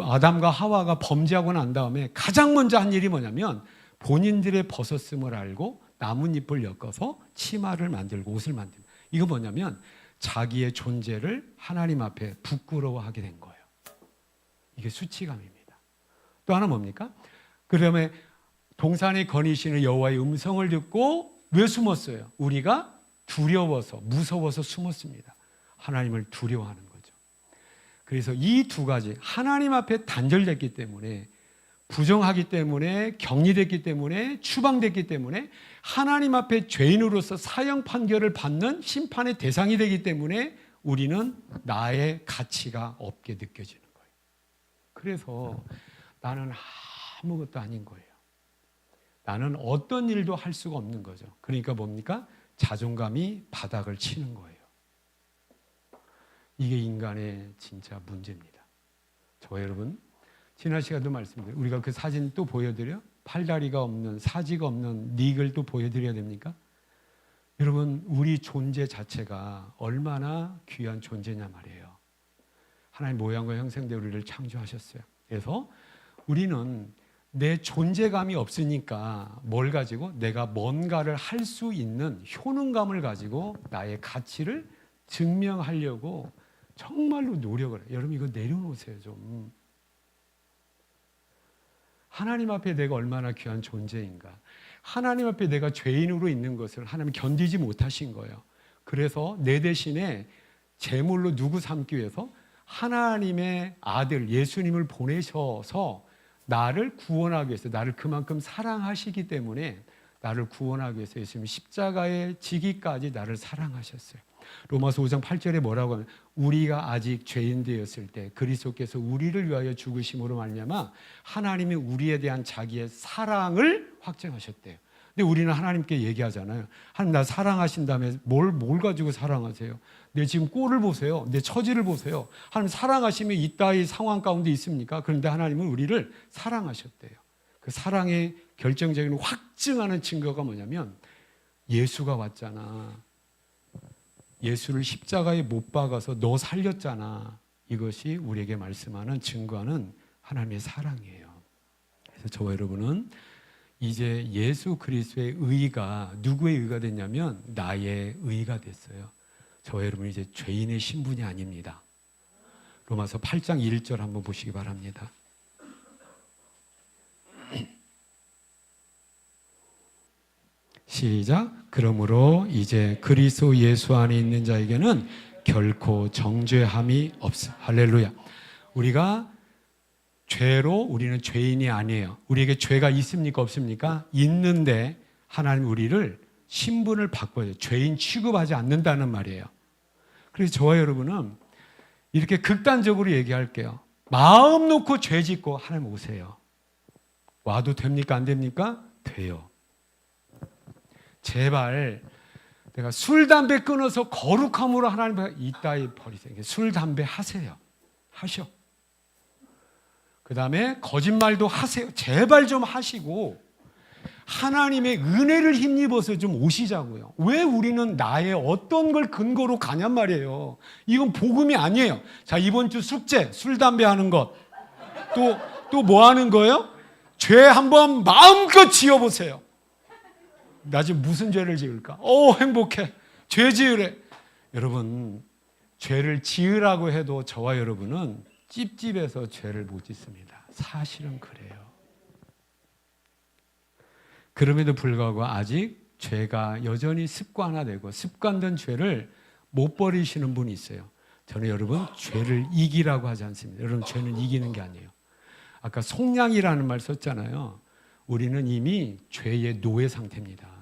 [SPEAKER 1] 아담과 하와가 범죄하고 난 다음에 가장 먼저 한 일이 뭐냐면 본인들의 벗었음을 알고 나뭇잎을 엮어서 치마를 만들고 옷을 만듭니다. 이거 뭐냐면 자기의 존재를 하나님 앞에 부끄러워하게 된 거예요. 이게 수치감입니다. 또 하나 뭡니까? 그다음에 동산에 거니시는 여호와의 음성을 듣고 왜 숨었어요? 우리가 두려워서 무서워서 숨었습니다. 하나님을 두려워하는 거죠. 그래서 이 두 가지 하나님 앞에 단절됐기 때문에 부정하기 때문에 격리됐기 때문에 추방됐기 때문에 하나님 앞에 죄인으로서 사형 판결을 받는 심판의 대상이 되기 때문에 우리는 나의 가치가 없게 느껴지는 거예요. 그래서 나는 아무것도 아닌 거예요. 나는 어떤 일도 할 수가 없는 거죠. 그러니까 뭡니까? 자존감이 바닥을 치는 거예요. 이게 인간의 진짜 문제입니다. 저와 여러분, 지난 시간도 말씀드려요. 우리가 그 사진 또 보여드려? 팔다리가 없는, 사지가 없는 닉을 또 보여드려야 됩니까? 여러분, 우리 존재 자체가 얼마나 귀한 존재냐 말이에요. 하나님 모양과 형상대로 우리를 창조하셨어요. 그래서 우리는 내 존재감이 없으니까 뭘 가지고 내가 뭔가를 할 수 있는 효능감을 가지고 나의 가치를 증명하려고 정말로 노력을 해요. 여러분 이거 내려놓으세요 좀. 하나님 앞에 내가 얼마나 귀한 존재인가. 하나님 앞에 내가 죄인으로 있는 것을 하나님 견디지 못하신 거예요. 그래서 내 대신에 제물로 누구 삼기 위해서 하나님의 아들 예수님을 보내셔서 나를 구원하기 위해서, 나를 그만큼 사랑하시기 때문에 나를 구원하기 위해서 예수님이 십자가에 지기까지 나를 사랑하셨어요. 로마서 5장 8절에 뭐라고 하면 우리가 아직 죄인 되었을 때 그리스도께서 우리를 위하여 죽으심으로 말미암아 하나님이 우리에 대한 자기의 사랑을 확증하셨대요. 근데 우리는 하나님께 얘기하잖아요. 하나님 나 사랑하신다며 뭘 가지고 사랑하세요? 내 지금 꼴을 보세요. 내 처지를 보세요. 하나님 사랑하시면 이따위 상황 가운데 있습니까? 그런데 하나님은 우리를 사랑하셨대요. 그 사랑의 결정적인 확증하는 증거가 뭐냐면 예수가 왔잖아. 예수를 십자가에 못 박아서 너 살렸잖아. 이것이 우리에게 말씀하는 증거하는 하나님의 사랑이에요. 그래서 저와 여러분은 이제 예수 그리스도의 의가 누구의 의가 됐냐면 나의 의가 됐어요. 저와 여러분 이제 죄인의 신분이 아닙니다. 로마서 8장 1절 한번 보시기 바랍니다. 시작. 그러므로 이제 그리스도 예수 안에 있는 자에게는 결코 정죄함이 없어. 할렐루야. 우리가 죄로 우리는 죄인이 아니에요. 우리에게 죄가 있습니까? 없습니까? 있는데 하나님 우리를 신분을 바꿔요. 죄인 취급하지 않는다는 말이에요. 그래서 저와 여러분은 이렇게 극단적으로 얘기할게요. 마음 놓고 죄 짓고 하나님 오세요. 와도 됩니까? 안 됩니까? 돼요. 제발 내가 술, 담배 끊어서 거룩함으로 하나님 이따위 버리세요. 술, 담배 하세요. 하셔. 그 다음에 거짓말도 하세요. 제발 좀 하시고 하나님의 은혜를 힘입어서 좀 오시자고요. 왜 우리는 나의 어떤 걸 근거로 가냔 말이에요. 이건 복음이 아니에요. 자, 이번 주 숙제, 술, 담배 하는 것. 또 뭐 하는 거예요? 죄 한번 마음껏 지어보세요. 나 지금 무슨 죄를 지을까? 행복해. 죄 지으래. 여러분, 죄를 지으라고 해도 저와 여러분은 찝찝해서 죄를 못 짓습니다. 사실은 그래요. 그럼에도 불구하고 아직 죄가 여전히 습관화되고 습관된 죄를 못 버리시는 분이 있어요. 저는 여러분 죄를 이기라고 하지 않습니다. 여러분 죄는 이기는 게 아니에요. 아까 속량이라는 말 썼잖아요. 우리는 이미 죄의 노예 상태입니다.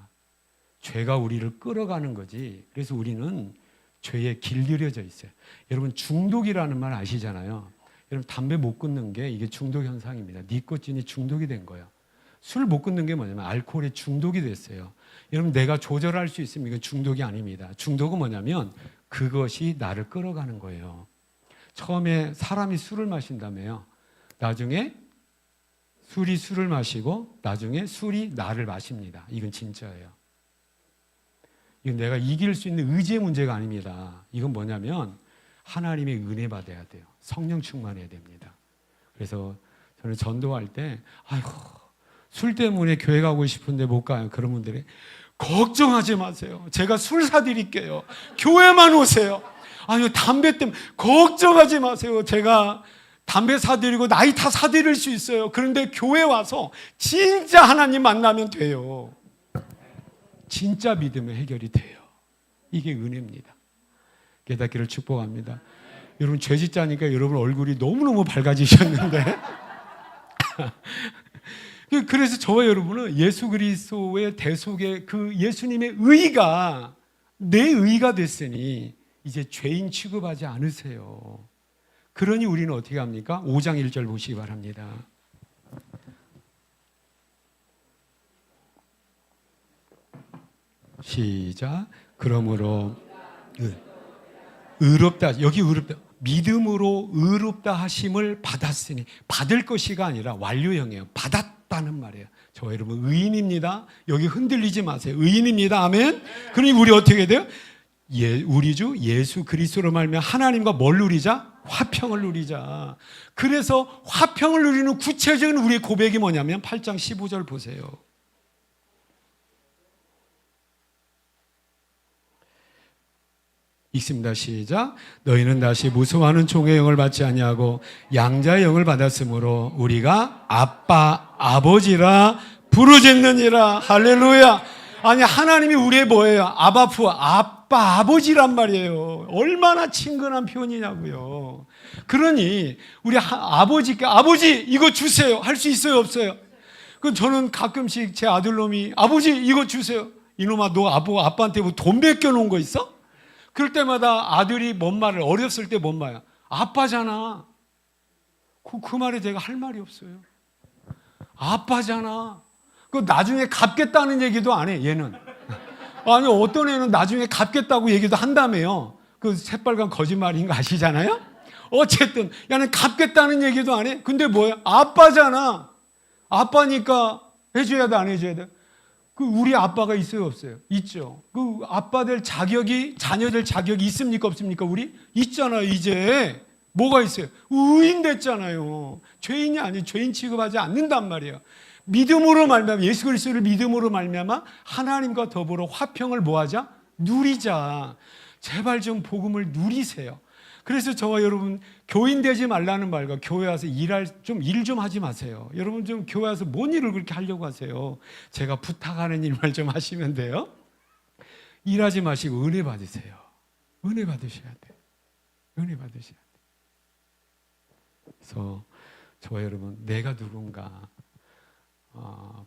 [SPEAKER 1] 죄가 우리를 끌어가는 거지. 그래서 우리는 죄에 길들여져 있어요. 여러분 중독이라는 말 아시잖아요. 여러분 담배 못 끊는 게 이게 중독 현상입니다. 니코틴이 중독이 된 거예요. 술 못 끊는 게 뭐냐면 알코올에 중독이 됐어요. 여러분 내가 조절할 수 있으면 이건 중독이 아닙니다. 중독은 뭐냐면 그것이 나를 끌어가는 거예요. 처음에 사람이 술을 마신다며요. 나중에 술이 술을 마시고 나중에 술이 나를 마십니다. 이건 진짜예요. 이건 내가 이길 수 있는 의지의 문제가 아닙니다. 이건 뭐냐면 하나님의 은혜 받아야 돼요. 성령 충만해야 됩니다. 그래서 저는 전도할 때 아이고 술 때문에 교회 가고 싶은데 못 가요. 그런 분들이 걱정하지 마세요. 제가 술 사드릴게요. 교회만 오세요. 아니요 담배 때문에 걱정하지 마세요. 제가 담배 사드리고 나이 다 사드릴 수 있어요. 그런데 교회 와서 진짜 하나님 만나면 돼요. 진짜 믿으면 해결이 돼요. 이게 은혜입니다. 깨닫기를 축복합니다. 여러분 죄 짓자니까 여러분 얼굴이 너무너무 밝아지셨는데 그래서 저와 여러분은 예수 그리스도의 대속의 그 예수님의 의가 내 의가 됐으니 이제 죄인 취급하지 않으세요. 그러니 우리는 어떻게 합니까? 5장 1절 보시기 바랍니다. 시작. 그러므로 의롭다. 여기 의롭다. 믿음으로 의롭다 하심을 받았으니 받을 것이가 아니라 완료형이에요. 받았다는 말이에요. 저 여러분 의인입니다. 여기 흔들리지 마세요. 의인입니다. 아멘. 그러니 우리 어떻게 돼요? 우리 주 예수 그리스도로 말미암아 하나님과 뭘 누리자? 화평을 누리자. 그래서 화평을 누리는 구체적인 우리의 고백이 뭐냐면 8장 15절 보세요. 읽습니다. 시작. 너희는 다시 무수하는 종의 영을 받지 아니하고 양자의 영을 받았으므로 우리가 아빠 아버지라 부르짖느니라. 할렐루야. 아니 하나님이 우리의 뭐예요? 아바프 아빠 아버지란 말이에요. 얼마나 친근한 표현이냐고요. 그러니 우리 아버지께 아버지 이거 주세요 할 수 있어요 없어요? 그 저는 가끔씩 제 아들놈이 아버지 이거 주세요. 이놈아 너 아빠한테 뭐 돈 뺏겨 놓은 거 있어? 그럴 때마다 아들이 뭔 말을 어렸을 때 뭔 말이야? 아빠잖아. 그 말에 제가 할 말이 없어요. 아빠잖아. 그 나중에 갚겠다는 얘기도 안 해. 얘는. 아니 어떤 애는 나중에 갚겠다고 얘기도 한다며요. 그 새빨간 거짓말인 거 아시잖아요? 어쨌든 야는 갚겠다는 얘기도 안 해. 근데 뭐야? 아빠잖아. 아빠니까 해줘야 돼 안 해줘야 돼? 그 우리 아빠가 있어요 없어요? 있죠. 그 아빠 될 자격이 자녀 될 자격이 있습니까 없습니까? 우리 있잖아요. 이제 뭐가 있어요? 의인 됐잖아요. 죄인이 아니 죄인 취급하지 않는단 말이에요. 믿음으로 말미암아 예수 그리스도를 믿음으로 말미암아 하나님과 더불어 화평을 뭐하자? 누리자. 제발 좀 복음을 누리세요. 그래서 저와 여러분 교인 되지 말라는 말과 교회 와서 일 좀 하지 마세요. 여러분 좀 교회 와서 뭔 일을 그렇게 하려고 하세요? 제가 부탁하는 일만 좀 하시면 돼요. 일하지 마시고 은혜 받으세요. 은혜 받으셔야 돼요. 은혜 받으셔야 돼요. 그래서 저와 여러분 내가 누군가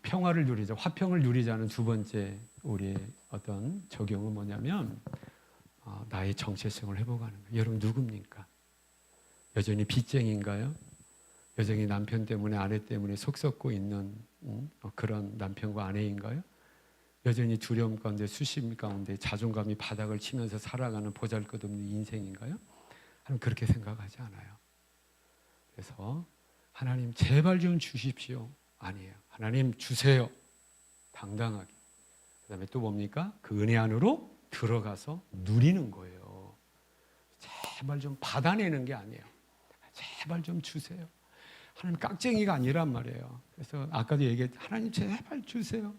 [SPEAKER 1] 평화를 누리자, 화평을 누리자는 두 번째 우리의 어떤 적용은 뭐냐면 나의 정체성을 회복하는 거예요. 여러분 누굽니까? 여전히 빚쟁인가요? 여전히 남편 때문에 아내 때문에 속 썩고 있는 그런 남편과 아내인가요? 여전히 두려움 가운데 수심 가운데 자존감이 바닥을 치면서 살아가는 보잘것없는 인생인가요? 하나님 그렇게 생각하지 않아요. 그래서 하나님 제발 좀 주십시오. 아니에요. 하나님 주세요. 당당하게. 그 다음에 또 뭡니까? 그 은혜 안으로 들어가서 누리는 거예요. 제발 좀 받아내는 게 아니에요. 제발 좀 주세요. 하나님 깍쟁이가 아니란 말이에요. 그래서 아까도 얘기했죠. 하나님 제발 주세요.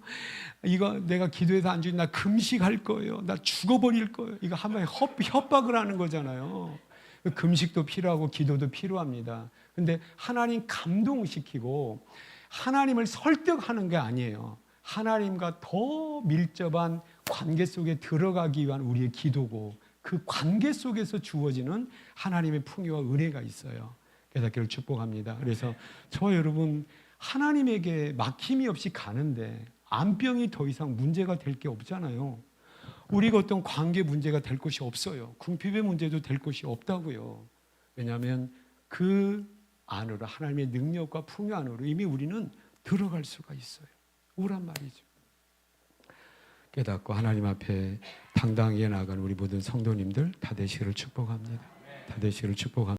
[SPEAKER 1] 이거 내가 기도해서 안 주면 나 금식할 거예요. 나 죽어버릴 거예요. 이거 한번 협박을 하는 거잖아요. 금식도 필요하고 기도도 필요합니다. 근데 하나님 감동시키고 하나님을 설득하는 게 아니에요. 하나님과 더 밀접한 관계 속에 들어가기 위한 우리의 기도고 그 관계 속에서 주어지는 하나님의 풍요와 은혜가 있어요. 깨닫기를 축복합니다. 그래서 저와 여러분 하나님에게 막힘이 없이 가는데 암병이 더 이상 문제가 될 게 없잖아요. 우리가 어떤 관계 문제가 될 것이 없어요. 궁핍의 문제도 될 것이 없다고요. 왜냐하면 그 안으로 하나님의 능력과 풍요 안으로 이미 우리는 들어갈 수가 있어요. 오란 말이죠. 깨닫고 하나님 앞에 당당하게 나아가는 우리 모든 성도님들 다 되시기를 축복합니다. 다 되시기를 축복합니다.